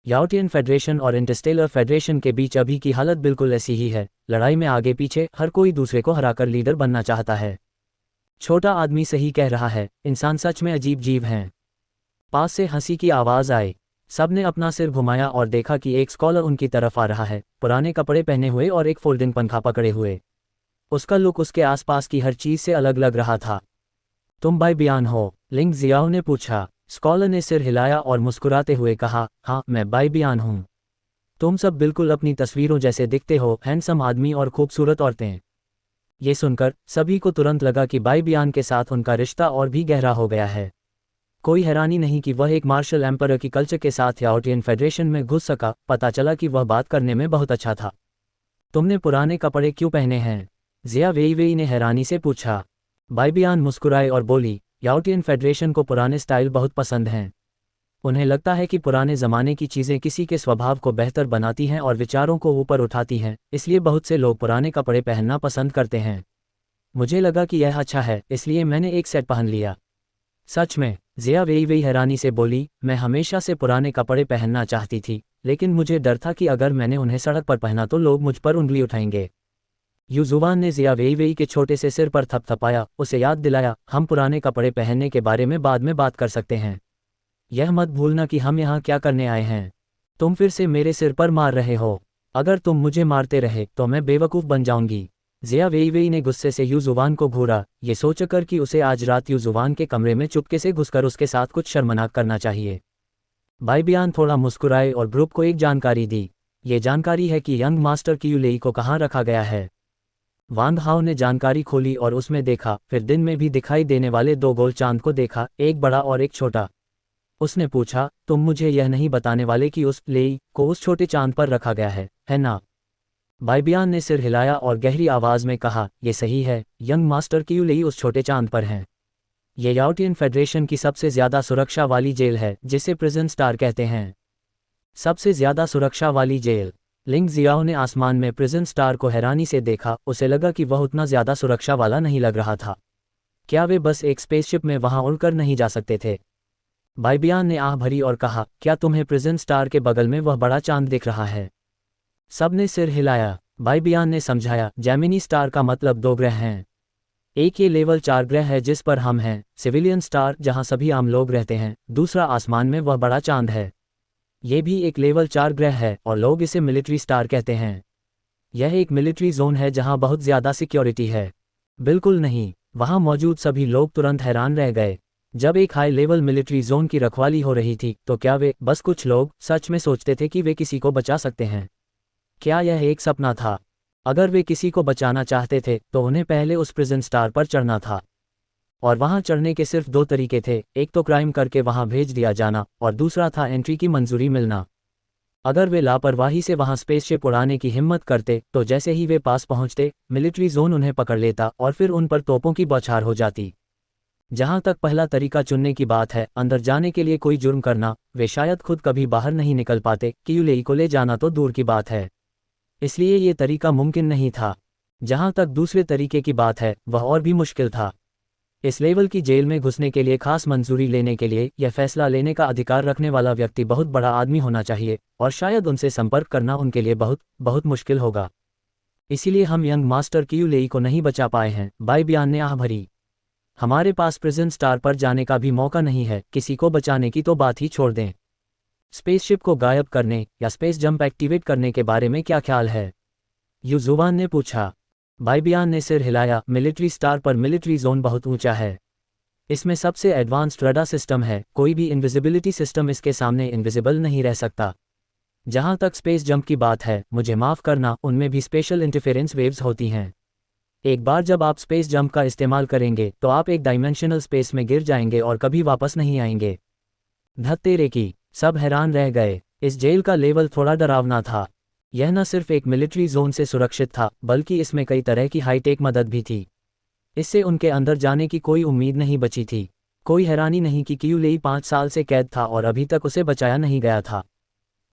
याओटियन फेडरेशन और इंटरस्टेलर फेडरेशन के बीच अभी की हालत बिल्कुल ऐसी ही है, लड़ाई में आगे पीछे, हर कोई दूसरे को हराकर लीडर बनना चाहता है। छोटा आदमी सही कह रहा है, इंसान सच में अजीब जीव हैं। पास से हंसी की आवाज़ आई। सबने अपना सिर घुमाया और देखा कि एक स्कॉलर उनकी तरफ आ रहा है, पुराने कपड़े पहने हुए और एक फोल्डिंग पंखा पकड़े हुए। उसका लुक उसके आसपास की हर चीज़ से अलग लग रहा था। तुम बाई बियान हो? लिंग जियाओ ने पूछा। स्कॉलर ने सिर हिलाया और मुस्कुराते हुए कहा, हाँ मैं बाई बियान हूँ। तुम सब बिल्कुल अपनी तस्वीरों जैसे दिखते हो, हैंडसम आदमी और खूबसूरत औरतें। ये सुनकर सभी को तुरंत लगा कि बाई बियान के साथ उनका रिश्ता और भी गहरा हो गया है। कोई हैरानी नहीं कि वह एक मार्शल एम्परर की कल्चर के साथ याओटियन फेडरेशन में घुस सका। पता चला कि वह बात करने में बहुत अच्छा था। तुमने पुराने कपड़े क्यों पहने हैं? जिया वेई ने हैरानी से पूछा। बाई बियान मुस्कुराए और बोली, याओटियन फेडरेशन को पुराने स्टाइल बहुत पसंद हैं। उन्हें लगता है कि पुराने ज़माने की चीज़ें किसी के स्वभाव को बेहतर बनाती हैं और विचारों को ऊपर उठाती हैं, इसलिए बहुत से लोग पुराने कपड़े पहनना पसंद करते हैं। मुझे लगा कि यह अच्छा है, इसलिए मैंने एक सेट पहन लिया। सच में? जिया वेई हैरानी से बोली, मैं हमेशा से पुराने कपड़े पहनना चाहती थी, लेकिन मुझे डर था कि अगर मैंने उन्हें सड़क पर पहना तो लोग मुझ पर उंगली उठाएंगे। युजुवान ने जिया वेई के छोटे से सिर पर थपथपाया, उसे याद दिलाया, हम पुराने कपड़े पहनने के बारे में बाद में बात कर सकते हैं। यह मत भूलना कि हम यहाँ क्या करने आए हैं। तुम फिर से मेरे सिर पर मार रहे हो। अगर तुम मुझे मारते रहे तो मैं बेवकूफ़ बन जाऊंगी। जिया वेई ने गुस्से से युजुवान को घूरा, ये सोचकर कि उसे आज रात युजुवान के कमरे में चुपके से घुसकर उसके साथ कुछ शर्मनाक करना चाहिए। बाइबियान थोड़ा मुस्कुराए और ब्रुक को एक जानकारी दी। ये जानकारी है कि यंग मास्टर कियुलेई को कहाँ रखा गया है। वांग हाओ ने जानकारी खोली और उसमें देखा, फिर दिन में भी दिखाई देने वाले दो गोल चांद को देखा, एक बड़ा और एक छोटा। उसने पूछा, तुम मुझे यह नहीं बताने वाले कि उस लेई को उस छोटे चांद पर रखा गया है ना? बाइबियान ने सिर हिलाया और गहरी आवाज में कहा, यह सही है, यंग मास्टर कियुलेई उस छोटे चांद पर हैं। ये याओटियन फेडरेशन की सबसे ज्यादा सुरक्षा वाली जेल है, जिसे प्रिजन स्टार कहते हैं। सबसे ज्यादा सुरक्षा वाली जेल। लिंग जियाओ ने आसमान में प्रिजन स्टार को हैरानी से देखा, उसे लगा कि वह उतना ज्यादा सुरक्षा वाला नहीं लग रहा था। क्या वे बस एक स्पेसशिप में वहां उड़कर नहीं जा सकते थे? बाइबियान ने आह भरी और कहा, क्या तुम्हें प्रिजन स्टार के बगल में वह बड़ा चांद दिख रहा है? सबने सिर हिलाया। बाइबियान ने समझाया, जेमिनी स्टार का मतलब दो ग्रह हैं। एक ये लेवल 4 ग्रह है जिस पर हम हैं, सिविलियन स्टार जहां सभी आम लोग रहते हैं, दूसरा आसमान में वह बड़ा चांद है। ये भी एक लेवल 4 ग्रह है और लोग इसे मिलिट्री स्टार कहते हैं। यह एक मिलिट्री जोन है जहां बहुत ज्यादा सिक्योरिटी है। बिल्कुल नहीं, वहां मौजूद सभी लोग तुरंत हैरान रह गए। जब एक हाई लेवल मिलिट्री जोन की रखवाली हो रही थी तो क्या वे, बस कुछ लोग, सच में सोचते थे कि वे किसी को बचा सकते हैं? क्या यह एक सपना था? अगर वे किसी को बचाना चाहते थे तो उन्हें पहले उस प्रिजन स्टार पर चढ़ना था। और वहां चढ़ने के सिर्फ दो तरीके थे, एक तो क्राइम करके वहां भेज दिया जाना और दूसरा था एंट्री की मंजूरी मिलना। अगर वे लापरवाही से वहां स्पेसशिप उड़ाने की हिम्मत करते तो जैसे ही वे पास पहुंचते, मिलिट्री जोन उन्हें पकड़ लेता और फिर उन पर तोपों की बौछार हो जाती। जहां तक पहला तरीका चुनने की बात है, अंदर जाने के लिए कोई जुर्म करना, वे शायद खुद कभी बाहर नहीं निकल पाते, कियुलेई को ले जाना तो दूर की बात है। इसलिए ये तरीका मुमकिन नहीं था। जहां तक दूसरे तरीके की बात है, वह और भी मुश्किल था। इस लेवल की जेल में घुसने के लिए खास मंजूरी लेने के लिए यह फैसला लेने का अधिकार रखने वाला व्यक्ति बहुत बड़ा आदमी होना चाहिए, और शायद उनसे संपर्क करना उनके लिए बहुत बहुत मुश्किल होगा। इसीलिए हम यंग मास्टर कियुलेई को नहीं बचा पाए हैं, बाइबियान ने आह भरी। हमारे पास प्रिजन स्टार पर जाने का भी मौका नहीं है, किसी को बचाने की तो बात ही छोड़ दें। स्पेसशिप को गायब करने या स्पेस जंप एक्टिवेट करने के बारे में क्या ख्याल है? युजुवान ने पूछा। बाइबियान ने सिर हिलाया, मिलिट्री स्टार पर मिलिट्री जोन बहुत ऊंचा है। इसमें सबसे एडवांस्ड रडार सिस्टम है, कोई भी इनविजिबिलिटी सिस्टम इसके सामने इनविजिबल नहीं रह सकता। जहां तक स्पेस जंप की बात है, मुझे माफ करना, उनमें भी स्पेशल इंटरफेरेंस वेव्स होती हैं। एक बार जब आप स्पेस जंप का इस्तेमाल करेंगे तो आप एक डायमेंशनल स्पेस में गिर जाएंगे और कभी वापस नहीं आएंगे। धत्तेरे की, सब हैरान रह गए। इस जेल का लेवल थोड़ा डरावना था। यह न सिर्फ एक मिलिट्री जोन से सुरक्षित था, बल्कि इसमें कई तरह की हाईटेक मदद भी थी। इससे उनके अंदर जाने की कोई उम्मीद नहीं बची थी। कोई हैरानी नहीं कि कियुलेई 5 साल से कैद था और अभी तक उसे बचाया नहीं गया था।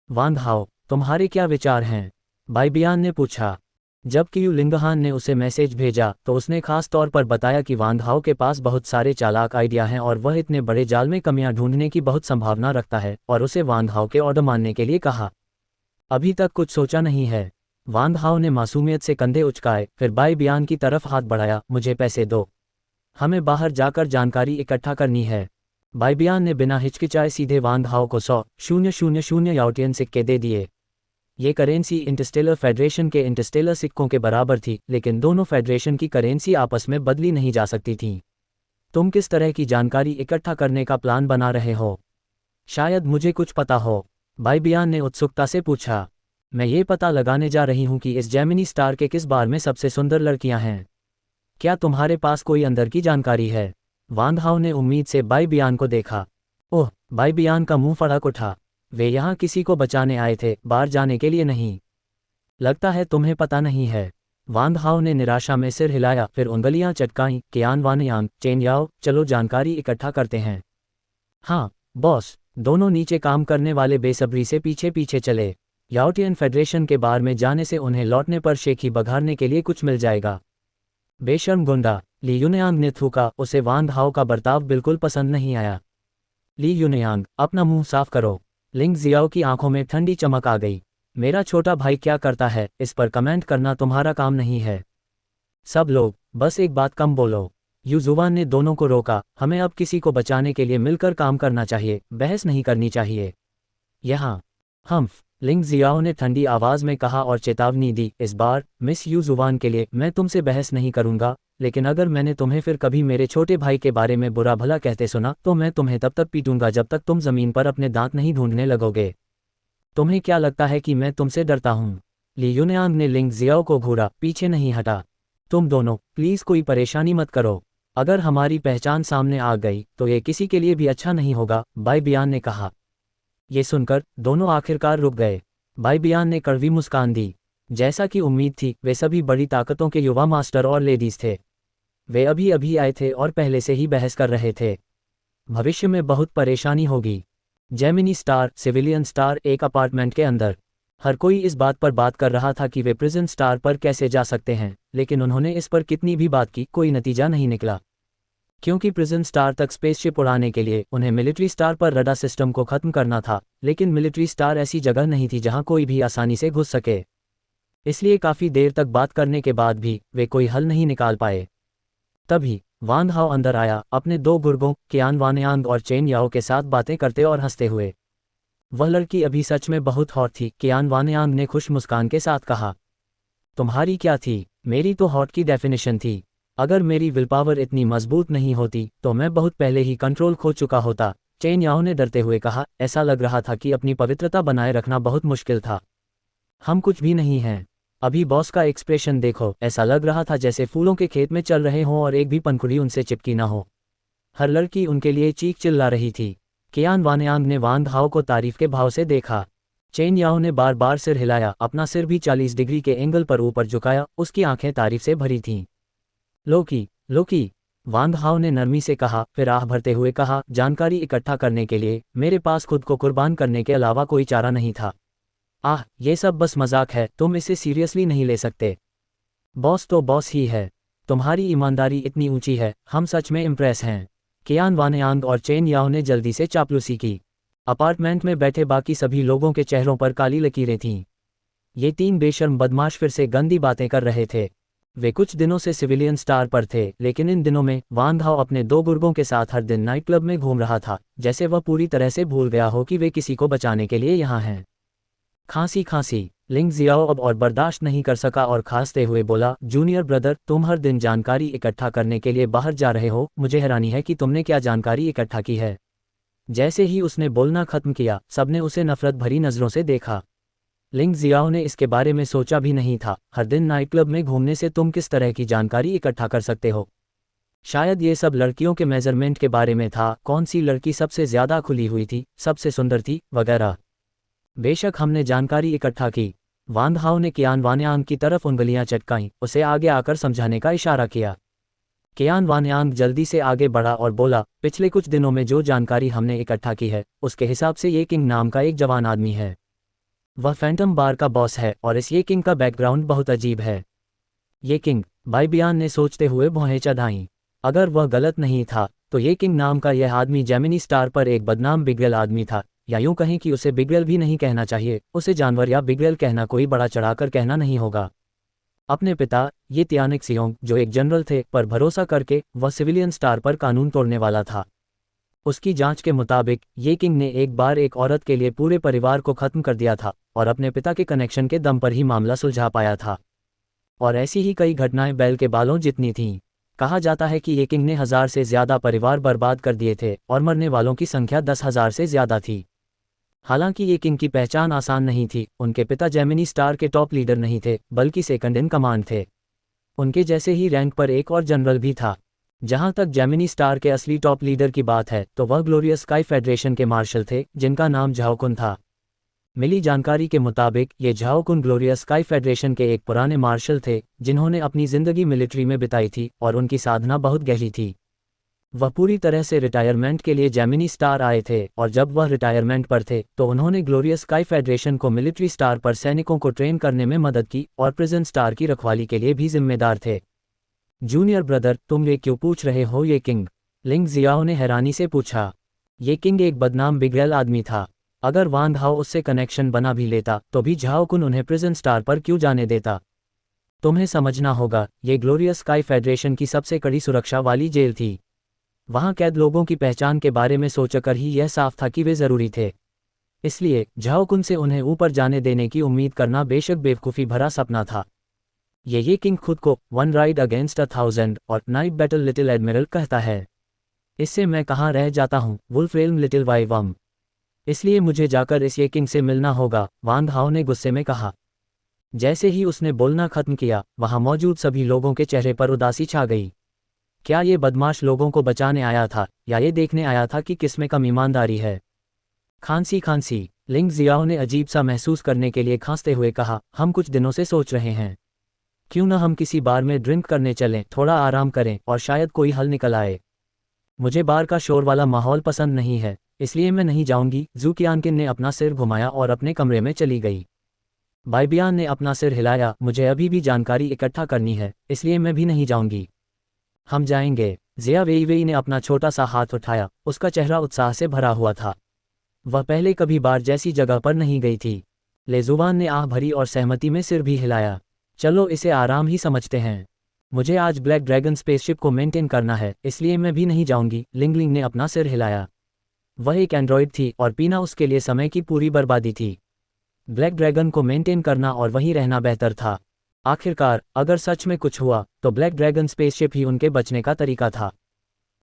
वांग हाओ, तुम्हारे क्या विचार हैं? बाइबियान ने पूछा। जब कियू लिंगहान ने उसे मैसेज भेजा तो उसने खास तौर पर बताया कि वांग हाओ के पास बहुत सारे चालाक आइडिया हैं और वह इतने बड़े जाल में कमियां ढूंढने की बहुत संभावना रखता है, और उसे वांग हाओ के ऑर्डर मानने के लिए कहा। अभी तक कुछ सोचा नहीं है। वांग हाओ ने मासूमियत से कंधे उचकाए, फिर बाइबियान की तरफ हाथ बढ़ाया, मुझे पैसे दो, हमें बाहर जाकर जानकारी इकट्ठा करनी है। बाइबियान ने बिना हिचकिचाए सीधे वांग हाओ को 100,000 याओटियन सिक्के दे दिए। ये करेंसी इंटरस्टेलर फेडरेशन के इंटरस्टेलर सिक्कों के बराबर थी, लेकिन दोनों फेडरेशन की करेंसी आपस में बदली नहीं जा सकती थी। तुम किस तरह की जानकारी इकट्ठा करने का प्लान बना रहे हो? शायद मुझे कुछ पता हो, बाइबियान ने उत्सुकता से पूछा। मैं ये पता लगाने जा रही हूँ कि इस जेमिनी स्टार के किस बार में सबसे सुंदर लड़कियां हैं। क्या तुम्हारे पास कोई अंदर की जानकारी है? वांग हाओ ने उम्मीद से बाइबियान को देखा। ओह, बाइबियान का मुंह फड़क उठा। वे यहाँ किसी को बचाने आए थे, बाहर जाने के लिए नहीं। लगता है तुम्हें पता नहीं है। वांग हाओ ने निराशा में सिर हिलाया, फिर उंगलियां चटकाईं। कियान वानयान, चेन याओ, चलो जानकारी इकट्ठा करते हैं। हाँ बॉस, दोनों नीचे काम करने वाले बेसब्री से पीछे पीछे चले। याओटियन फेडरेशन के बार में जाने से उन्हें लौटने पर शेखी बघारने के लिए कुछ मिल जाएगा। बेशर्म गुंडा, ली यूनयांग ने थूका। उसे वांग हाओ का बर्ताव बिल्कुल पसंद नहीं आया। ली यूनयांग, अपना मुंह साफ करो। लिंग जियाओ की आंखों में ठंडी चमक आ गई। मेरा छोटा भाई क्या करता है इस पर कमेंट करना तुम्हारा काम नहीं है। सब लोग बस एक बात कम बोलो। यू जुवान ने दोनों को रोका। हमें अब किसी को बचाने के लिए मिलकर काम करना चाहिए, बहस नहीं करनी चाहिए। यहाँ हम्फ, लिंग जियाओ ने ठंडी आवाज में कहा और चेतावनी दी, इस बार मिस यू जुवान के लिए मैं तुमसे बहस नहीं करूंगा, लेकिन अगर मैंने तुम्हें फिर कभी मेरे छोटे भाई के बारे में बुरा भला कहते सुना तो मैं तुम्हें तब तक पीटूंगा जब तक तुम जमीन पर अपने दांत नहीं ढूंढने लगोगे। तुम्हें क्या लगता है कि मैं तुमसे डरता हूँ? ली यूनयांग ने लिंग जियाओ को घूरा, पीछे नहीं हटा। तुम दोनों प्लीज कोई परेशानी मत करो। अगर हमारी पहचान सामने आ गई तो ये किसी के लिए भी अच्छा नहीं होगा, बाई बियान ने कहा। ये सुनकर दोनों आखिरकार रुक गए। बाई बियान ने कड़वी मुस्कान दी। जैसा कि उम्मीद थी, वे सभी बड़ी ताकतों के युवा मास्टर और लेडीज थे। वे अभी अभी आए थे और पहले से ही बहस कर रहे थे। भविष्य में बहुत परेशानी होगी। जेमिनी स्टार, सिविलियन स्टार, एक अपार्टमेंट के अंदर। हर कोई इस बात पर बात कर रहा था कि वे प्रिजन स्टार पर कैसे जा सकते हैं, लेकिन उन्होंने इस पर कितनी भी बात की, कोई नतीजा नहीं निकला। क्योंकि प्रिजन स्टार तक स्पेसशिप उड़ाने के लिए उन्हें मिलिट्री स्टार पर रडार सिस्टम को खत्म करना था, लेकिन मिलिट्री स्टार ऐसी जगह नहीं थी जहां कोई भी आसानी से घुस सके। इसलिए काफी देर तक बात करने के बाद भी वे कोई हल नहीं निकाल पाए। तभी वांग हाओ अंदर आया, अपने दो गुर्गों कियान वानयांग और चेन याओ के साथ बातें करते और हंसते हुए। वह लड़की अभी सच में बहुत हॉट थी, कियान वानयांग ने खुश मुस्कान के साथ कहा। तुम्हारी क्या थी? मेरी तो हॉट की डेफिनेशन थी। अगर मेरी विल पावर इतनी मजबूत नहीं होती तो मैं बहुत पहले ही कंट्रोल खो चुका होता, चेन याओ ने डरते हुए कहा। ऐसा लग रहा था कि अपनी पवित्रता बनाए रखना बहुत मुश्किल था। हम कुछ भी नहीं हैं। अभी बॉस का एक्सप्रेशन देखो, ऐसा लग रहा था जैसे फूलों के खेत में चल रहे हों और एक भी पंखुड़ी उनसे चिपकी ना हो। हर लड़की उनके लिए चीख चिल्ला रही थी। कियान वानयांग ने वांग हाओ को तारीफ के भाव से देखा। चेन याओ ने बार बार सिर हिलाया, अपना सिर भी 40 डिग्री के एंगल पर ऊपर झुकाया। उसकी आंखें तारीफ से भरी थीं। लोकी, लोकी, वांग हाओ ने नरमी से कहा, फिर आह भरते हुए कहा, जानकारी इकट्ठा करने के लिए मेरे पास खुद को कुर्बान करने के अलावा कोई चारा नहीं था। आह, ये सब बस मजाक है, तुम इसे सीरियसली नहीं ले सकते। बॉस तो बॉस ही है। तुम्हारी ईमानदारी इतनी ऊंची है, हम सच में इम्प्रेस हैं। कियान वानयांग और चेन याओ ने जल्दी से चापलूसी की। अपार्टमेंट में बैठे बाकी सभी लोगों के चेहरों पर काली लकीरें थीं। ये तीन बेशर्म बदमाश फिर से गंदी बातें कर रहे थे। वे कुछ दिनों से सिविलियन स्टार पर थे, लेकिन इन दिनों में वांग हाओ अपने दो गुर्गों के साथ हर दिन नाइट क्लब में घूम रहा था, जैसे वह पूरी तरह से भूल गया हो कि वे किसी को बचाने के लिए यहाँ हैं। खांसी, लिंग जियाओ अब और बर्दाश्त नहीं कर सका और खांसते हुए बोला, जूनियर ब्रदर, तुम हर दिन जानकारी इकट्ठा करने के लिए बाहर जा रहे हो, मुझे हैरानी है कि तुमने क्या जानकारी इकट्ठा की है। जैसे ही उसने बोलना खत्म किया, सबने उसे नफरत भरी नजरों से देखा। लिंग जियाओ ने इसके बारे में सोचा भी नहीं था। हर दिन नाइट क्लब में घूमने से तुम किस तरह की जानकारी इकट्ठा कर सकते हो? शायद ये सब लड़कियों के मेजरमेंट के बारे में था, कौन सी लड़की सबसे ज्यादा खुली हुई थी, सबसे सुंदर थी, वगैरह। बेशक हमने जानकारी इकट्ठा की। वांग हाओ ने कियान वानयांग की तरफ उंगलियां चटकाईं, उसे आगे आकर समझाने का इशारा किया। कियान वानयांग जल्दी से आगे बढ़ा और बोला, पिछले कुछ दिनों में जो जानकारी हमने इकट्ठा की है, उसके हिसाब से ये किंग नाम का एक जवान आदमी है। वह फैंटम बार का बॉस है और इस ये किंग का बैकग्राउंड बहुत अजीब है। ये किंग, बाई बियान ने सोचते हुए भौहें चढ़ाईं। अगर वह गलत नहीं था तो ये किंग नाम का यह आदमी जेमिनी स्टार पर एक बदनाम बिगड़ेल आदमी था, या यूं कहें कि उसे बिगड़ेल भी नहीं कहना चाहिए, उसे जानवर या बिगड़ेल कहना कोई बड़ा चढ़ाकर कहना नहीं होगा। अपने पिता ये तियानिक सियोंग, जो एक जनरल थे, पर भरोसा करके वह सिविलियन स्टार पर कानून तोड़ने वाला था। उसकी जांच के मुताबिक ये किंग ने एक बार एक औरत के लिए पूरे परिवार को खत्म कर दिया था और अपने पिता के कनेक्शन के दम पर ही मामला सुलझा पाया था। और ऐसी ही कई घटनाएं बैल के बालों जितनी थीं। कहा जाता है कि ये किंग ने 1000 से ज्यादा परिवार बर्बाद कर दिए थे और मरने वालों की संख्या 10,000 से ज्यादा थी। हालांकि ये किंग की पहचान आसान नहीं थी। उनके पिता जेमिनी स्टार के टॉप लीडर नहीं थे, बल्कि सेकंड इन कमांड थे। उनके जैसे ही रैंक पर एक और जनरल भी था। जहां तक जेमिनी स्टार के असली टॉप लीडर की बात है तो वह ग्लोरियस स्काई फेडरेशन के मार्शल थे, जिनका नाम झाओकुन था। मिली जानकारी के मुताबिक ये झाओकुन ग्लोरियस स्काई फेडरेशन के एक पुराने मार्शल थे, जिन्होंने अपनी जिंदगी मिलिट्री में बिताई थी और उनकी साधना बहुत गहरी थी। वह पूरी तरह से रिटायरमेंट के लिए जेमिनी स्टार आए थे और जब वह रिटायरमेंट पर थे तो उन्होंने ग्लोरियस स्काई फेडरेशन को मिलिट्री स्टार पर सैनिकों को ट्रेन करने में मदद की और प्रिजन स्टार की रखवाली के लिए भी जिम्मेदार थे। जूनियर ब्रदर, तुम ये क्यों पूछ रहे हो ये किंग? लिंग जियाओ ने हैरानी से पूछा। ये किंग एक बदनाम बिगड़ैल आदमी था। अगर वांग हाओ उससे कनेक्शन बना भी लेता तो भी झाओ कुन उन्हें प्रिजन स्टार पर क्यों जाने देता? तुम्हें समझना होगा, ये ग्लोरियस स्काई फेडरेशन की सबसे कड़ी सुरक्षा वाली जेल थी। वहां कैद लोगों की पहचान के बारे में सोचकर ही यह साफ था कि वे जरूरी थे। इसलिए झाओ कुन से उन्हें ऊपर जाने देने की उम्मीद करना बेशक बेवकूफ़ी भरा सपना था। ये किंग खुद को वन राइड अगेंस्ट 1000 और नाइट बैटल लिटिल एडमिरल कहता है। इससे मैं कहाँ रह जाता हूँ, वुल्फ रेल्म लिटिल वाइवम। इसलिए मुझे जाकर इस ये किंग से मिलना होगा, वांग हाओ ने गुस्से में कहा। जैसे ही उसने बोलना खत्म किया, वहां मौजूद सभी लोगों के चेहरे पर उदासी छा गई। क्या ये बदमाश लोगों को बचाने आया था या ये देखने आया था कि किसमें कम ईमानदारी है? खांसी, लिंग जियाओ ने अजीब सा महसूस करने के लिए खांसते हुए कहा, हम कुछ दिनों से सोच रहे हैं, क्यों न हम किसी बार में ड्रिंक करने चलें, थोड़ा आराम करें और शायद कोई हल निकल आए। मुझे बार का शोर वाला माहौल पसंद नहीं है, इसलिए मैं नहीं जाऊंगी। जू कियानकिन ने अपना सिर घुमाया और अपने कमरे में चली गई। बाइबियान ने अपना सिर हिलाया, मुझे अभी भी जानकारी इकट्ठा करनी है, इसलिए मैं भी नहीं जाऊंगी। हम जाएंगे। जिया वेईवेई ने अपना छोटा सा हाथ उठाया, उसका चेहरा उत्साह से भरा हुआ था। वह पहले कभी बार जैसी जगह पर नहीं गई थी। लेजुवान ने आह भरी और सहमति में सिर भी हिलाया। चलो इसे आराम ही समझते हैं। मुझे आज ब्लैक ड्रैगन स्पेसशिप को मेंटेन करना है, इसलिए मैं भी नहीं जाऊंगी। लिंगलिंग ने अपना सिर हिलाया। वह एक एंड्रॉयड थी और पीना उसके लिए समय की पूरी बर्बादी थी। ब्लैक ड्रैगन को मेंटेन करना और वहीं रहना बेहतर था। आखिरकार अगर सच में कुछ हुआ तो ब्लैक ड्रैगन स्पेसशिप ही उनके बचने का तरीका था।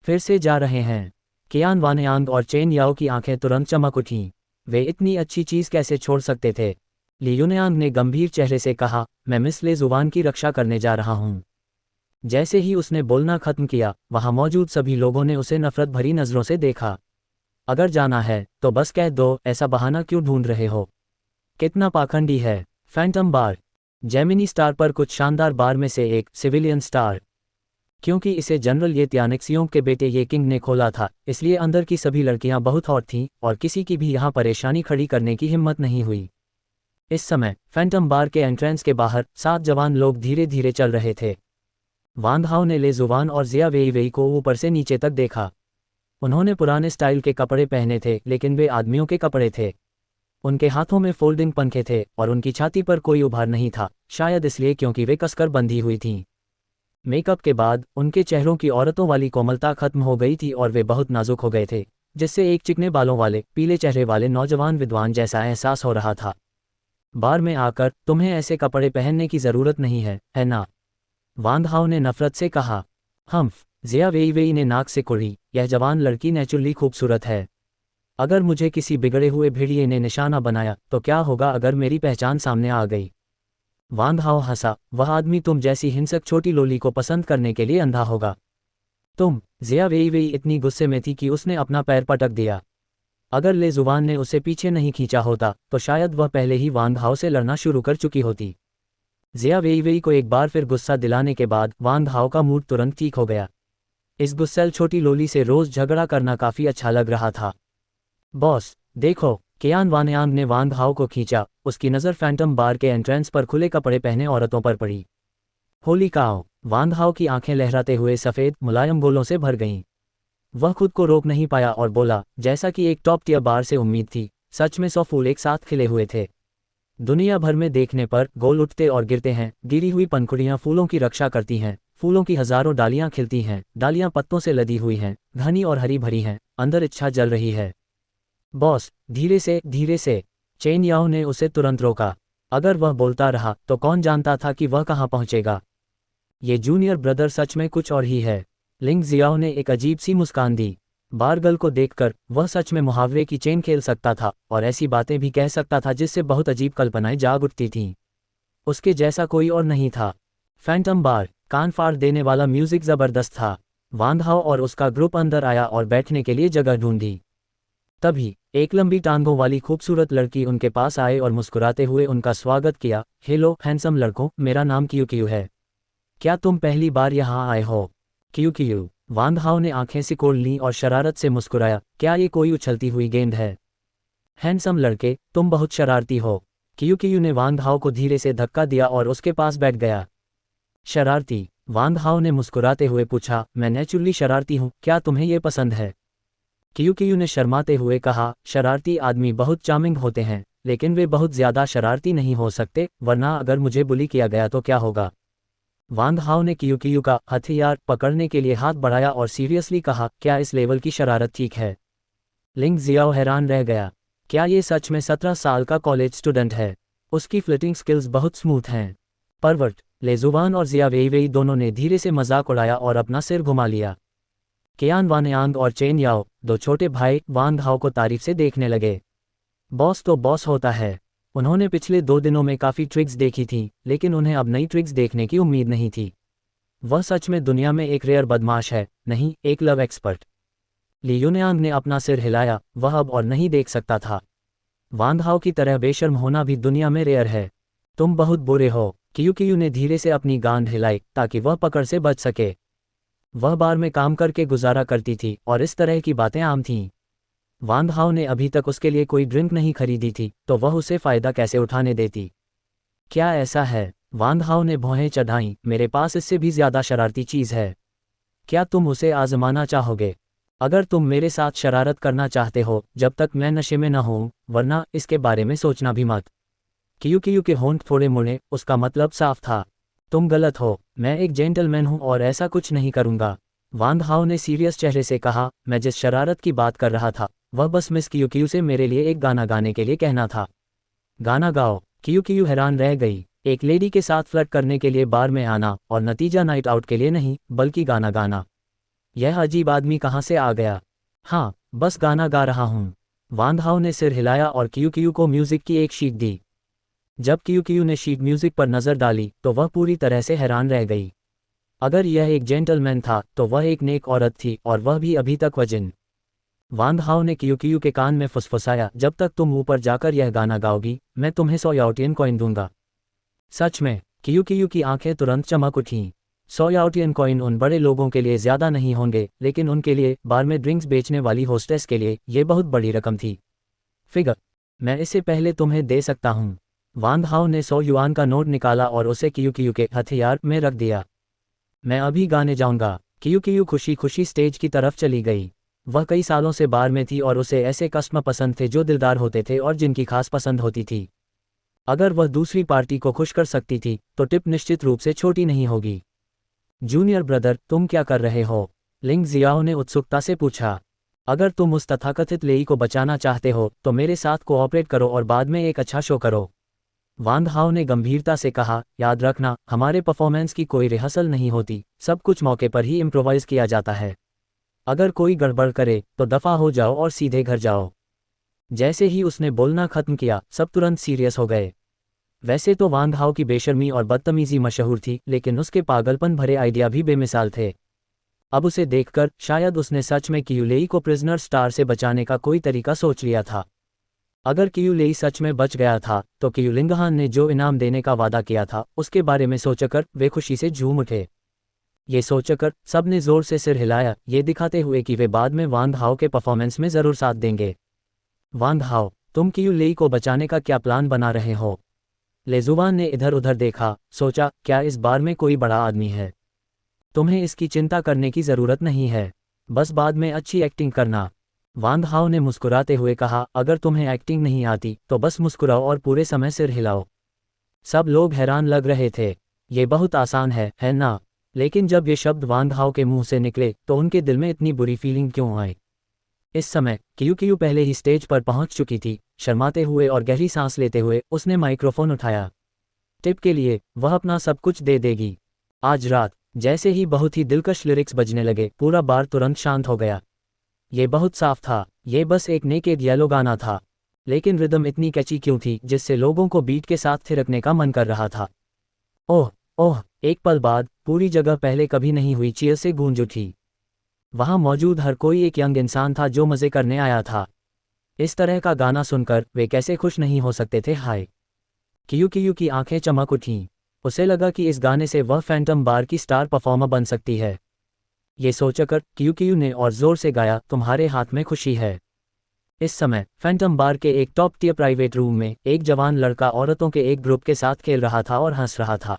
फिर से जा रहे हैं। कियान वानयांग और चेन याओ की आंखें तुरंत चमक उठीं। वे इतनी अच्छी चीज कैसे छोड़ सकते थे? ली युनयांग ने गंभीर चेहरे से कहा, मैं मिस ले जुबान की रक्षा करने जा रहा हूं। जैसे ही उसने बोलना खत्म किया, वहां मौजूद सभी लोगों ने उसे नफरत भरी नजरों से देखा। अगर जाना है तो बस कह दो, ऐसा बहाना क्यों ढूंढ रहे हो? कितना पाखंडी है। फैंटम बार, जेमिनी स्टार पर कुछ शानदार बार में से एक, सिविलियन स्टार। क्योंकि इसे जनरल ये त्यानिक्सियों के बेटे ये किंग ने खोला था, इसलिए अंदर की सभी लड़कियां बहुत हॉट थीं और किसी की भी यहां परेशानी खड़ी करने की हिम्मत नहीं हुई। इस समय फैंटम बार के एंट्रेंस के बाहर 7 जवान लोग धीरे धीरे चल रहे थे। वांग हाओ ने ले जुबान और जिया वेईवेई को ऊपर से नीचे तक देखा। उन्होंने पुराने स्टाइल के कपड़े पहने थे, लेकिन वे आदमियों के कपड़े थे। उनके हाथों में फोल्डिंग पंखे थे और उनकी छाती पर कोई उभार नहीं था, शायद इसलिए क्योंकि वे कसकर बंधी हुई थीं। मेकअप के बाद उनके चेहरों की औरतों वाली कोमलता खत्म हो गई थी और वे बहुत नाजुक हो गए थे, जिससे एक चिकने बालों वाले, पीले चेहरे वाले नौजवान विद्वान जैसा एहसास हो रहा था। बार में आकर तुम्हें ऐसे कपड़े पहनने की जरूरत नहीं है ना? वांग हाओ ने नफरत से कहा। हम्फ, जिया वेईवेई ने नाक से कुड़ी, यह जवान लड़की नेचुरली खूबसूरत है। अगर मुझे किसी बिगड़े हुए भेड़िए ने निशाना बनाया तो क्या होगा अगर मेरी पहचान सामने आ गई? वांग हाओ हंसा, वह आदमी तुम जैसी हिंसक छोटी लोली को पसंद करने के लिए अंधा होगा। तुम? जिया वेईवेई इतनी गुस्से में थी कि उसने अपना पैर पटक दिया। अगर ले जुबान ने उसे पीछे नहीं खींचा होता तो शायद वह पहले ही वांग हाओ से लड़ना शुरू कर चुकी होती। जिया वेईवेई को एक बार फिर गुस्सा दिलाने के बाद वांग हाओ का मूड तुरंत ठीक हो गया। इस गुस्सैल छोटी लोली से रोज झगड़ा करना काफी अच्छा लग रहा था। बॉस देखो, कियान वानयांग ने वांग हाओ को खींचा। उसकी नज़र फैंटम बार के एंट्रेंस पर खुले कपड़े पहने औरतों पर पड़ी। होली काओ, वांग हाओ की आंखें लहराते हुए सफ़ेद मुलायम गोलों से भर गईं। वह खुद को रोक नहीं पाया और बोला, जैसा कि एक टॉप टियर बार से उम्मीद थी, सच में 100 फूल एक साथ खिले हुए थे। दुनिया भर में देखने पर गोल उठते और गिरते हैं, गिरी हुई पंखुड़ियां फूलों की रक्षा करती हैं, फूलों की हजारों डालियां खिलती हैं, डालियां पत्तों से लदी हुई हैं, घनी और हरी भरी हैं, अंदर इच्छा जल रही है। बॉस धीरे से। चेन याओ ने उसे तुरंत रोका। अगर वह बोलता रहा तो कौन जानता था कि वह कहाँ पहुंचेगा। ये जूनियर ब्रदर सच में कुछ और ही है। लिंग जियाओ ने एक अजीब सी मुस्कान दी। बारगल को देखकर वह सच में मुहावरे की चेन खेल सकता था और ऐसी बातें भी कह सकता था जिससे बहुत अजीब कल्पनाएं जाग उठती थीं। उसके जैसा कोई और नहीं था। फैंटम बार, कान फाड़ देने वाला म्यूजिक जबरदस्त था। वांग हाओ और उसका ग्रुप अंदर आया और बैठने के लिए जगह ढूंढी। तभी एक लंबी टांगों वाली खूबसूरत लड़की उनके पास आए और मुस्कुराते हुए उनका स्वागत किया। हेलो हैंडसम लड़कों, मेरा नाम क्यू क्यू है। क्या तुम पहली बार यहाँ आए हो? क्यू क्यू, वांग हाओ ने आंखें सिकोड़ लीं और शरारत से मुस्कुराया, क्या ये कोई उछलती हुई गेंद है? हैंडसम लड़के, तुम बहुत शरारती हो। कियू ने वांग हाओ को धीरे से धक्का दिया और उसके पास बैठ गया। शरारती? वांग हाओ ने मुस्कुराते हुए पूछा, मैं नेचुरली शरारती हूँ, क्या तुम्हें ये पसंद है? कियू ने शर्माते हुए कहा, शरारती आदमी बहुत चार्मिंग होते हैं, लेकिन वे बहुत ज़्यादा शरारती नहीं हो सकते, वरना अगर मुझे बुली किया गया तो क्या होगा? वांग हाओ ने कियू का हथियार पकड़ने के लिए हाथ बढ़ाया और सीरियसली कहा, क्या इस लेवल की शरारत ठीक है? लिंग जियाओ हैरान रह गया। क्या ये सच में 17 साल का कॉलेज स्टूडेंट है? उसकी फ्लिटिंग स्किल्स बहुत स्मूथ हैं। परवर्ट, लेजुवान और जिया वेई दोनों ने धीरे से मजाक उड़ाया और अपना सिर घुमा लिया। कियान वानयांग और चेन याओ, दो छोटे भाई, वांग हाओ को तारीफ से देखने लगे। बॉस तो बॉस होता है। उन्होंने पिछले 2 दिनों में काफ़ी ट्रिक्स देखी थीं, लेकिन उन्हें अब नई ट्रिक्स देखने की उम्मीद नहीं थी। वह सच में दुनिया में एक रेयर बदमाश है, नहीं एक लव एक्सपर्ट। ली युनयांग ने अपना सिर हिलाया, वह अब और नहीं देख सकता था। वांग हाओ की तरह बेशर्म होना भी दुनिया में रेयर है। तुम बहुत बुरे हो। कियू ने धीरे से अपनी गांड हिलाई ताकि वह पकड़ से बच सके। वह बार में काम करके गुजारा करती थी और इस तरह की बातें आम थीं। वांग हाओ ने अभी तक उसके लिए कोई ड्रिंक नहीं खरीदी थी, तो वह उसे फ़ायदा कैसे उठाने देती? क्या ऐसा है? वांग हाओ ने भौहें चढ़ाईं, मेरे पास इससे भी ज़्यादा शरारती चीज़ है। क्या तुम उसे आजमाना चाहोगे? अगर तुम मेरे साथ शरारत करना चाहते हो जब तक मैं नशे में न हूं, वरना इसके बारे में सोचना भी मत। कियू के होंठ थोड़े मुड़े, उसका मतलब साफ था। तुम गलत हो, मैं एक जेंटलमैन हूं और ऐसा कुछ नहीं करूंगा। वांग हाओ ने सीरियस चेहरे से कहा, मैं जिस शरारत की बात कर रहा था वह बस मिस कियू से मेरे लिए एक गाना गाने के लिए कहना था। गाना गाओ? कियू हैरान रह गई। एक लेडी के साथ फ्लर्ट करने के लिए बार में आना, और नतीजा नाइट आउट के लिए नहीं बल्कि गाना गाना। यह अजीब आदमी कहाँ से आ गया? हाँ, बस गाना गा रहा हूँ। वांग हाओ ने सिर हिलाया और कियू को म्यूजिक की एक शीट दी। जब कियू ने शीट म्यूजिक पर नज़र डाली तो वह पूरी तरह से हैरान रह गई। अगर यह एक जेंटलमैन था तो वह एक नेक औरत थी, और वह भी अभी तक वजिन। वांग हाओ ने कियू के कान में फुसफुसाया, जब तक तुम ऊपर जाकर यह गाना गाओगी मैं तुम्हें 100 याओटियन कॉइन दूंगा। सच में? कियू की आंखें तुरंत चमक उठीं। 100 याओटियन कॉइन उन बड़े लोगों के लिए ज़्यादा नहीं होंगे, लेकिन उनके लिए, बार में ड्रिंक्स बेचने वाली होस्टेस के लिए, ये बहुत बड़ी रकम थी। फिगर, मैं इससे पहले तुम्हें दे सकता हूँ। वांग हाओ ने 100 युआन का नोट निकाला और उसे कियू के हथियार में रख दिया। मैं अभी गाने जाऊंगा। कियू खुशी खुशी स्टेज की तरफ चली गई। वह कई सालों से बार में थी और उसे ऐसे कस्टमर पसंद थे जो दिलदार होते थे और जिनकी खास पसंद होती थी। अगर वह दूसरी पार्टी को खुश कर सकती थी तो टिप निश्चित रूप से छोटी नहीं होगी। जूनियर ब्रदर, तुम क्या कर रहे हो? लिंग जियाओ ने उत्सुकता से पूछा। अगर तुम उस तथाकथित लेई को बचाना चाहते हो तो मेरे साथ कोऑपरेट करो और बाद में एक अच्छा शो करो। वांग हाओ ने गंभीरता से कहा, याद रखना, हमारे परफॉर्मेंस की कोई रिहर्सल नहीं होती, सब कुछ मौके पर ही इम्प्रोवाइज किया जाता है। अगर कोई गड़बड़ करे तो दफा हो जाओ और सीधे घर जाओ। जैसे ही उसने बोलना खत्म किया, सब तुरंत सीरियस हो गए। वैसे तो वांग हाओ की बेशर्मी और बदतमीजी मशहूर थी, लेकिन उसके पागलपन भरे आइडिया भी बेमिसाल थे। अब उसे देखकर शायद उसने सच में कियू लेई को प्रिजनर स्टार से बचाने का कोई तरीका सोच लिया था। अगर कियू लेई सच में बच गया था तो कियू लिंगहान ने जो इनाम देने का वादा किया था उसके बारे में सोचकर वे खुशी से झूम उठे। ये सोचकर सबने जोर से सिर हिलाया, ये दिखाते हुए कि वे बाद में वांग हाओ के परफॉर्मेंस में ज़रूर साथ देंगे। वांग हाओ, तुम कियू लेई को बचाने का क्या प्लान बना रहे हो? लेजुवान ने इधर उधर देखा, सोचा, क्या इस बार में कोई बड़ा आदमी है? तुम्हें इसकी चिंता करने की ज़रूरत नहीं है, बस बाद में अच्छी एक्टिंग करना। वांग हाओ ने मुस्कुराते हुए कहा, अगर तुम्हें एक्टिंग नहीं आती तो बस मुस्कुराओ और पूरे समय सिर हिलाओ। सब लोग हैरान लग रहे थे। ये बहुत आसान है ना? लेकिन जब ये शब्द वांग हाओ के मुंह से निकले तो उनके दिल में इतनी बुरी फीलिंग क्यों आई? इस समय कियू पहले ही स्टेज पर पहुंच चुकी थी। शर्माते हुए और गहरी सांस लेते हुए उसने माइक्रोफोन उठाया। टिप के लिए वह अपना सब कुछ दे देगी। आज रात। जैसे ही बहुत ही दिलकश लिरिक्स बजने लगे, पूरा बार तुरंत शांत हो गया। ये बहुत साफ था, ये बस एक नेकेड येलो गाना था, लेकिन रिदम इतनी कैची क्यों थी जिससे लोगों को बीट के साथ थिरकने का मन कर रहा था। ओह ओह, एक पल बाद पूरी जगह पहले कभी नहीं हुई चीयर से गूंज उठी। वहां मौजूद हर कोई एक यंग इंसान था जो मजे करने आया था। इस तरह का गाना सुनकर वे कैसे खुश नहीं हो सकते थे? हाय! कियू की आंखें चमक उठीं। उसे लगा कि इस गाने से वह फैंटम बार की स्टार परफॉर्मर बन सकती है। ये सोचकर क्यू ने और जोर से गाया, तुम्हारे हाथ में खुशी है। इस समय फैंटम बार के एक टॉप टियर प्राइवेट रूम में एक जवान लड़का औरतों के एक ग्रुप के साथ खेल रहा था और हंस रहा था।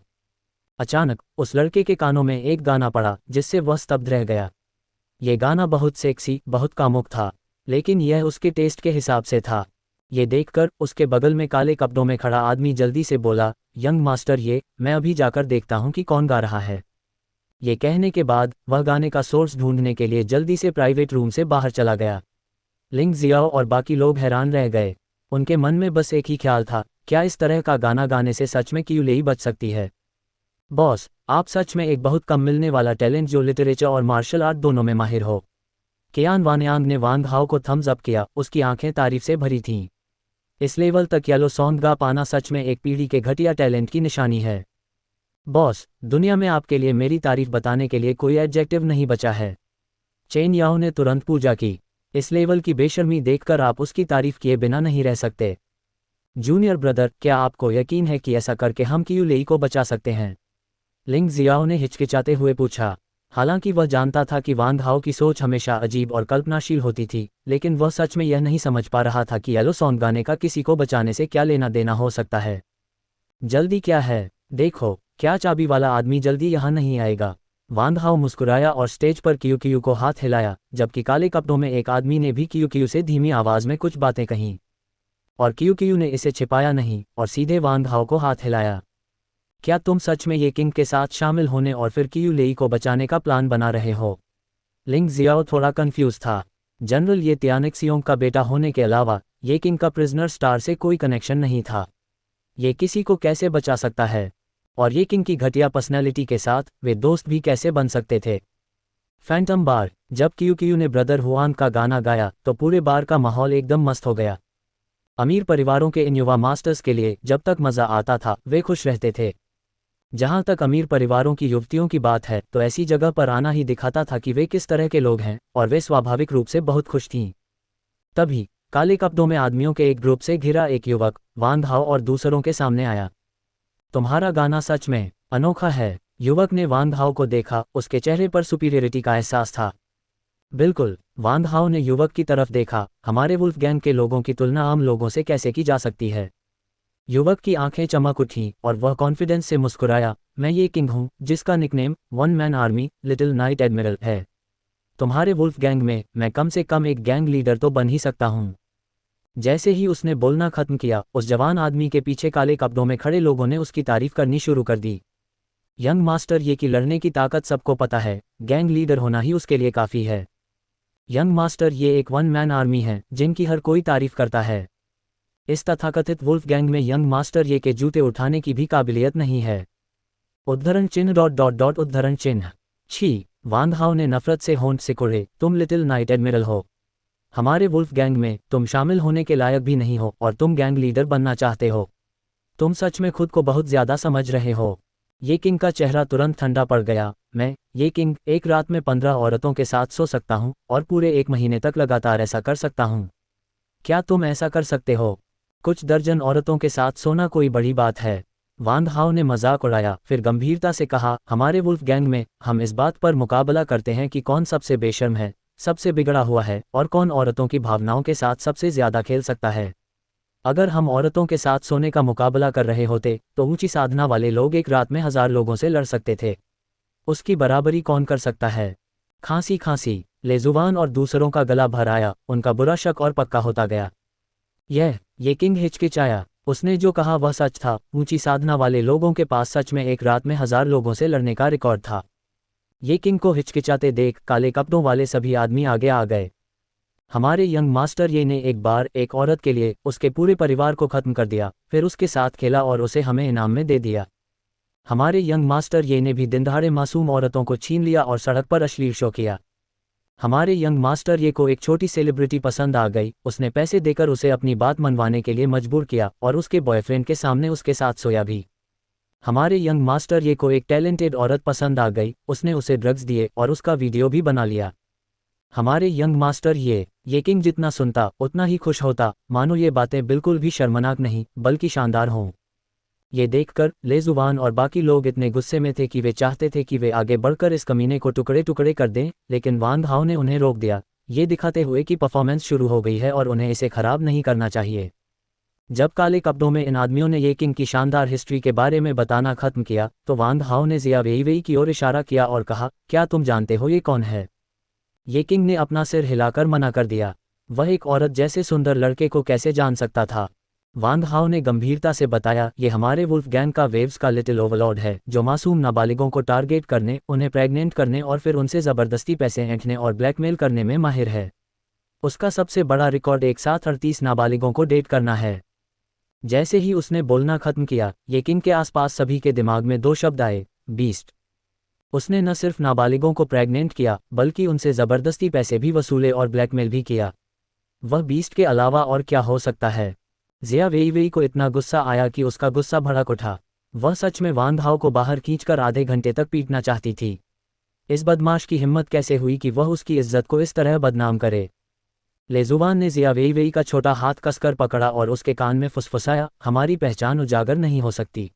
अचानक उस लड़के के कानों में एक गाना पड़ा जिससे वह स्तब्ध रह गया। ये गाना बहुत सेक्सी, बहुत कामुक था, लेकिन यह उसके टेस्ट के हिसाब से था। ये देखकर उसके बगल में काले कपड़ों में खड़ा आदमी जल्दी से बोला, यंग मास्टर, मैं अभी जाकर देखता हूँ कि कौन गा रहा है। ये कहने के बाद वह गाने का सोर्स ढूंढने के लिए जल्दी से प्राइवेट रूम से बाहर चला गया। लिंग जियाओ और बाकी लोग हैरान रह गए। उनके मन में बस एक ही ख्याल था, क्या इस तरह का गाना गाने से सच में क्यूलेई बच सकती है? बॉस, आप सच में एक बहुत कम मिलने वाला टैलेंट जो लिटरेचर और मार्शल आर्ट दोनों में माहिर हो। कियान वानयांग ने वांग हाओ को थम्स अप किया, उसकी आंखें तारीफ से भरी थीं। इस लेवल तक येलो सॉन्ग गा पाना सच में एक पीढ़ी के घटिया टैलेंट की निशानी है। बॉस, दुनिया में आपके लिए मेरी तारीफ बताने के लिए कोई एडजेक्टिव नहीं बचा है। चेन याओ ने तुरंत पूजा की। इस लेवल की बेशर्मी देखकर आप उसकी तारीफ किए बिना नहीं रह सकते। जूनियर ब्रदर, क्या आपको यकीन है कि ऐसा करके हम क्यूलेई को बचा सकते हैं? लिंग जियाओ ने हिचकिचाते हुए पूछा। हालांकि वह जानता था कि वांग हाओ की सोच हमेशा अजीब और कल्पनाशील होती थी, लेकिन वह सच में यह नहीं समझ पा रहा था कि येलो सॉन्ग गाने का किसी को बचाने से क्या लेना देना हो सकता है। जल्दी क्या है, देखो, क्या चाबी वाला आदमी जल्दी यहाँ नहीं आएगा? वांग हाओ मुस्कुराया और स्टेज पर क्यू को हाथ हिलाया, जबकि काले कपड़ों में एक आदमी ने भी क्यू से धीमी आवाज में कुछ बातें कहीं। और क्यू ने इसे छिपाया नहीं और सीधे वांग हाओ को हाथ हिलाया। क्या तुम सच में ये किंग के साथ शामिल होने और फिर क्यूलेई को बचाने का प्लान बना रहे हो? लिंग जियाओ थोड़ा कंफ्यूज था। जनरल ये तियानिक्सियोंग का बेटा होने के अलावा ये किंग का प्रिजनर स्टार से कोई कनेक्शन नहीं था। ये किसी को कैसे बचा सकता है? और ये किंग की घटिया पर्सनैलिटी के साथ वे दोस्त भी कैसे बन सकते थे? फैंटम बार। जब क्यू ने ब्रदर हुआन का गाना गाया तो पूरे बार का माहौल एकदम मस्त हो गया। अमीर परिवारों के इन युवा मास्टर्स के लिए जब तक मज़ा आता था वे खुश रहते थे। जहां तक अमीर परिवारों की युवतियों की बात है तो ऐसी जगह पर आना ही दिखाता था कि वे किस तरह के लोग हैं, और वे स्वाभाविक रूप से बहुत खुश थीं। तभी काले कपड़ों में आदमियों के एक ग्रुप से घिरा एक युवक वांग हाओ और दूसरों के सामने आया। तुम्हारा गाना सच में अनोखा है। युवक ने वांग हाओ को देखा, उसके चेहरे पर सुपीरियरिटी का एहसास था। बिल्कुल, वांग हाओ ने युवक की तरफ देखा, हमारे वुल्फ गैंग के लोगों की तुलना आम लोगों से कैसे की जा सकती है? युवक की आंखें चमक उठीं और वह कॉन्फिडेंस से मुस्कुराया, मैं ये किंग हूँ जिसका nickname one man army little night admiral है। तुम्हारे वुल्फ गैंग में मैं कम से कम एक गैंग लीडर तो बन ही सकता हूँ। जैसे ही उसने बोलना खत्म किया, उस जवान आदमी के पीछे काले कपड़ों में खड़े लोगों ने उसकी तारीफ करनी शुरू कर दी। यंग मास्टर, ये कि लड़ने की ताकत सबको पता है, गैंग लीडर होना ही उसके लिए काफ़ी है। यंग मास्टर, ये एक वन मैन आर्मी है जिनकी हर कोई तारीफ करता है। इस तथाकथित वुल्फ गैंग में यंग मास्टर ये के जूते उठाने की भी काबिलियत नहीं है। उद्धरण चिन्ह ... उद्धरण चिन्ह। छी! वांग हाओ ने नफरत से होंठ सिकुड़े, तुम लिटिल नाइट एडमिरल हो। हमारे वुल्फ गैंग में तुम शामिल होने के लायक भी नहीं हो और तुम गैंग लीडर बनना चाहते हो। तुम सच में खुद को बहुत ज़्यादा समझ रहे हो। ये किंग का चेहरा तुरंत ठंडा पड़ गया। ये किंग एक रात में 15 औरतों के साथ सो सकता हूँ और पूरे 1 महीने तक लगातार ऐसा कर सकता हूँ। क्या तुम ऐसा कर सकते हो? कुछ दर्जन औरतों के साथ सोना कोई बड़ी बात है? वांग हाओ ने मजाक उड़ाया, फिर गंभीरता से कहा, हमारे वुल्फ गैंग में हम इस बात पर मुकाबला करते हैं कि कौन सबसे बेशर्म है, सबसे बिगड़ा हुआ है और कौन औरतों की भावनाओं के साथ सबसे ज़्यादा खेल सकता है। अगर हम औरतों के साथ सोने का मुकाबला कर रहे होते तो ऊंची साधना वाले लोग एक रात में 1000 लोगों से लड़ सकते थे। उसकी बराबरी कौन कर सकता है? खांसी खांसी। लेजुवान और दूसरों का गला भर आया, उनका बुरा शक और पक्का होता गया। ये किंग हिचकिचाया। उसने जो कहा वह सच था, ऊंची साधना वाले लोगों के पास सच में एक रात में 1000 लोगों से लड़ने का रिकॉर्ड था। ये किंग को हिचकिचाते देख काले कपड़ों वाले सभी आदमी आगे आ गए। हमारे यंग मास्टर ये ने एक बार एक औरत के लिए उसके पूरे परिवार को खत्म कर दिया, फिर उसके साथ खेला और उसे हमें इनाम में दे दिया। हमारे यंग मास्टर ये ने भी दिनदहाड़े मासूम औरतों को छीन लिया और सड़क पर अश्लील शो किया। हमारे यंग मास्टर ये को एक छोटी सेलिब्रिटी पसंद आ गई, उसने पैसे देकर उसे अपनी बात मनवाने के लिए मजबूर किया और उसके बॉयफ्रेंड के सामने उसके साथ सोया भी। हमारे यंग मास्टर ये को एक टैलेंटेड औरत पसंद आ गई, उसने उसे ड्रग्स दिए और उसका वीडियो भी बना लिया। हमारे यंग मास्टर ये किंग जितना सुनता उतना ही खुश होता, मानो ये बातें बिल्कुल भी शर्मनाक नहीं बल्कि शानदार हों। ये देखकर ले जुवान और बाकी लोग इतने गुस्से में थे कि वे चाहते थे कि वे आगे बढ़कर इस कमीने को टुकड़े टुकड़े कर दें, लेकिन वांग हाओ ने उन्हें रोक दिया, ये दिखाते हुए कि परफॉर्मेंस शुरू हो गई है और उन्हें इसे खराब नहीं करना चाहिए। जब काले कपड़ों में इन आदमियों ने ये किंग की शानदार हिस्ट्री के बारे में बताना खत्म किया तो वांग हाओ ने जिया वेईवेई की ओर इशारा किया और कहा, क्या तुम जानते हो ये कौन है? ये किंग ने अपना सिर हिलाकर मना कर दिया। वह एक औरत जैसे सुंदर लड़के को कैसे जान सकता था? वांग हाओ ने गंभीरता से बताया, ये हमारे वुल्फ गैंग का वेव्स का लिटिल ओवरलॉर्ड है, जो मासूम नाबालिगों को टारगेट करने, उन्हें प्रेग्नेंट करने और फिर उनसे ज़बरदस्ती पैसे ऐंठने और ब्लैकमेल करने में माहिर है। उसका सबसे बड़ा रिकॉर्ड एक साथ 38 नाबालिगों को डेट करना है। जैसे ही उसने बोलना खत्म किया, ये किंग के आसपास सभी के दिमाग में दो शब्द आए, बीस्ट। उसने न सिर्फ नाबालिगों को प्रेग्नेंट किया, बल्कि उनसे ज़बरदस्ती पैसे भी वसूले और ब्लैकमेल भी किया। वह बीस्ट के अलावा और क्या हो सकता है? जिया वेईवेई को इतना गुस्सा आया कि उसका गुस्सा भड़क उठा। वह सच में वांग हाओ को बाहर खींचकर आधे घंटे तक पीटना चाहती थी। इस बदमाश की हिम्मत कैसे हुई कि वह उसकी इज्जत को इस तरह बदनाम करे? ले जुबान ने जिया वेईवेई का छोटा हाथ कसकर पकड़ा और उसके कान में फुसफुसाया, हमारी पहचान उजागर नहीं हो सकती।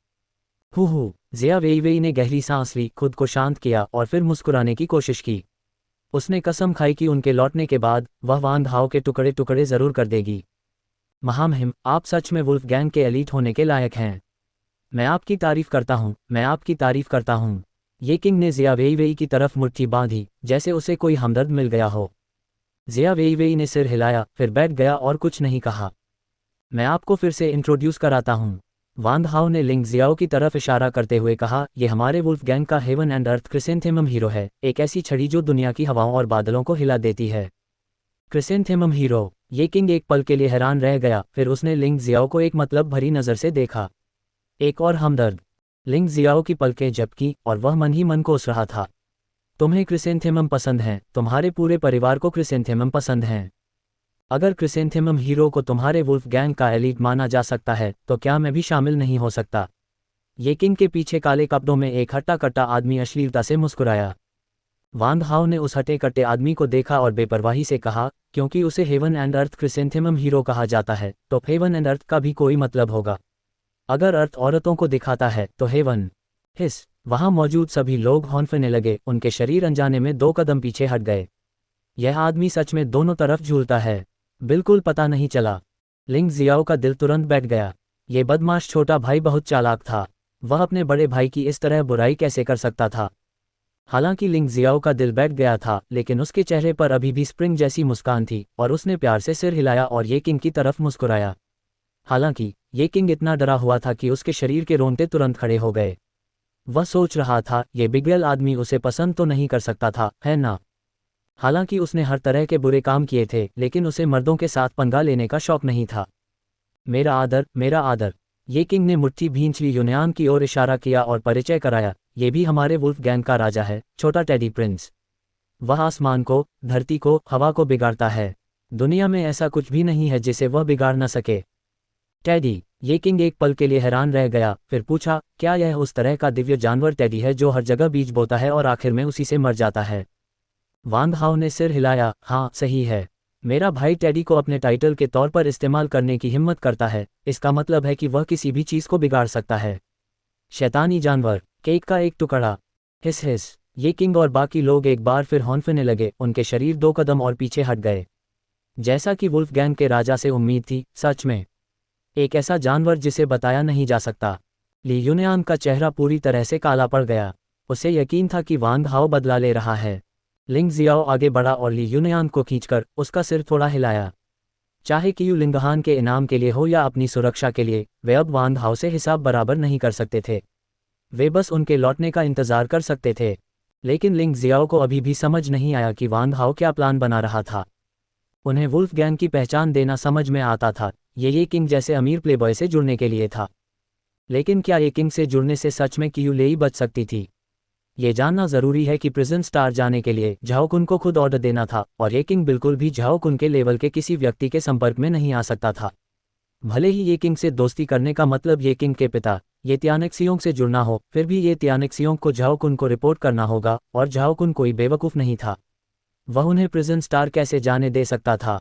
हु जिया वेईवेई ने गहरी सांस ली, खुद को शांत किया और फिर मुस्कुराने की कोशिश की। उसने कसम खाई कि उनके लौटने के बाद वह वांग हाओ के टुकड़े टुकड़े जरूर कर देगी। महामहिम, आप सच में वुल्फ गैंग के एलीट होने के लायक हैं। मैं आपकी तारीफ करता हूँ, मैं आपकी तारीफ करता हूँ। ये किंग ने जिया वेईवेई की तरफ मुट्ठी बांधी, जैसे उसे कोई हमदर्द मिल गया हो। जिया वेईवेई ने सिर हिलाया, फिर बैठ गया और कुछ नहीं कहा। मैं आपको फिर से इंट्रोड्यूस कराता हूँ। वांग हाओ ने लिंग जियाओ की तरफ इशारा करते हुए कहा, यह हमारे वुल्फ गैंग का heaven and earth chrysanthemum hero है, एक ऐसी छड़ी जो दुनिया की हवाओं और बादलों को हिला देती है। Chrysanthemum hero. ये किंग एक पल के लिए हैरान रह गया, फिर उसने लिंग जियाओ को एक मतलब भरी नज़र से देखा। एक और हमदर्द। लिंग जियाओ की पलकें झपकी और वह मन ही मन कोस रहा था। तुम्हें क्रिसेंथेमम पसंद हैं, तुम्हारे पूरे परिवार को क्रिसेंथेमम पसंद हैं। अगर क्रिसेंथेमम हीरो को तुम्हारे वुल्फ गैंग का एलीट माना जा सकता है, तो क्या मैं भी शामिल नहीं हो सकता? ये किंग के पीछे काले कपड़ों में एक हट्टा कट्टा आदमी अश्लीलता से मुस्कुराया। वांग हाओ ने उस हटे कट्टे आदमी को देखा और बेपरवाही से कहा, क्योंकि उसे heaven and earth chrysanthemum hero कहा जाता है, तो हेवन एंड अर्थ का भी कोई मतलब होगा। अगर अर्थ औरतों को दिखाता है तो हेवन। हिस। वहां मौजूद सभी लोग हौंफने लगे, उनके शरीर अनजाने में 2 कदम पीछे हट गए। यह आदमी सच में दोनों तरफ झूलता है। बिल्कुल पता नहीं चला। लिंग जियाओ का दिल तुरंत बैठ गया। ये बदमाश छोटा भाई बहुत चालाक था। वह अपने बड़े भाई की इस तरह बुराई कैसे कर सकता था? हालांकि लिंग जियाओ का दिल बैठ गया था, लेकिन उसके चेहरे पर अभी भी स्प्रिंग जैसी मुस्कान थी और उसने प्यार से सिर हिलाया और ये किंग की तरफ मुस्कुराया। हालांकि ये किंग इतना डरा हुआ था कि उसके शरीर के रोंगटे तुरंत खड़े हो गए। वह सोच रहा था, ये बिगड़ेल आदमी उसे पसंद तो नहीं कर सकता था, है ना? हालांकि उसने हर तरह के बुरे काम किए थे, लेकिन उसे मर्दों के साथ पंगा लेने का शौक नहीं था। मेरा आदर, मेरा आदर। ये किंग ने मुट्ठी भींच ली, यूनियान की ओर इशारा किया और परिचय कराया, ये भी हमारे वुल्फ गैंग का राजा है, छोटा टेडी प्रिंस। वह आसमान को, धरती को, हवा को बिगाड़ता है। दुनिया में ऐसा कुछ भी नहीं है जिसे वह बिगाड़ न सके। टेडी। ये किंग एक पल के लिए हैरान रह गया, फिर पूछा, क्या यह उस तरह का दिव्य जानवर टेडी है जो हर जगह बीज बोता है और आखिर में उसी से मर जाता है? वांग हाओ ने सिर हिलाया, हाँ सही है। मेरा भाई टेडी को अपने टाइटल के तौर पर इस्तेमाल करने की हिम्मत करता है, इसका मतलब है कि वह किसी भी चीज़ को बिगाड़ सकता है। शैतानी जानवर। केक का एक टुकड़ा। हिस हिस। ये किंग और बाकी लोग एक बार फिर हौंफने लगे, उनके शरीर 2 कदम और पीछे हट गए। जैसा कि वुल्फ गैंग के राजा से उम्मीद थी, सच में एक ऐसा जानवर जिसे बताया नहीं जा सकता। ली यूनियान का चेहरा पूरी तरह से काला पड़ गया। उसे यकीन था कि वांग हाओ बदला ले रहा है। लिंग जियाओ आगे बढ़ा और ली यूनियान को खींचकर उसका सिर थोड़ा हिलाया। चाहे कियू लिंगहान के इनाम के लिए हो या अपनी सुरक्षा के लिए, वे अब वांग हाओ से हिसाब बराबर नहीं कर सकते थे। वे बस उनके लौटने का इंतजार कर सकते थे। लेकिन लिंग जियाओ को अभी भी समझ नहीं आया कि वांग हाओ क्या प्लान बना रहा था। उन्हें वुल्फ गैंग की पहचान देना समझ में आता था, ये किंग जैसे अमीर प्लेबॉय से जुड़ने के लिए था। लेकिन क्या ये किंग से जुड़ने से सच में कियू लेई बच सकती थी? ये जानना ज़रूरी है कि प्रिजन स्टार जाने के लिए झाओ कुन को खुद ऑर्डर देना था, और ये किंग बिल्कुल भी झाओ कुन के लेवल के किसी व्यक्ति के संपर्क में नहीं आ सकता था। भले ही ये किंग से दोस्ती करने का मतलब ये किंग के पिता ये त्यानिक्सियोंग से जुड़ना हो, फिर भी ये त्यानिक्सियोंग को झाओ कुन को रिपोर्ट करना होगा, और झाओ कुन कोई बेवकूफ़ नहीं था। वह उन्हें प्रिजन स्टार कैसे जाने दे सकता था?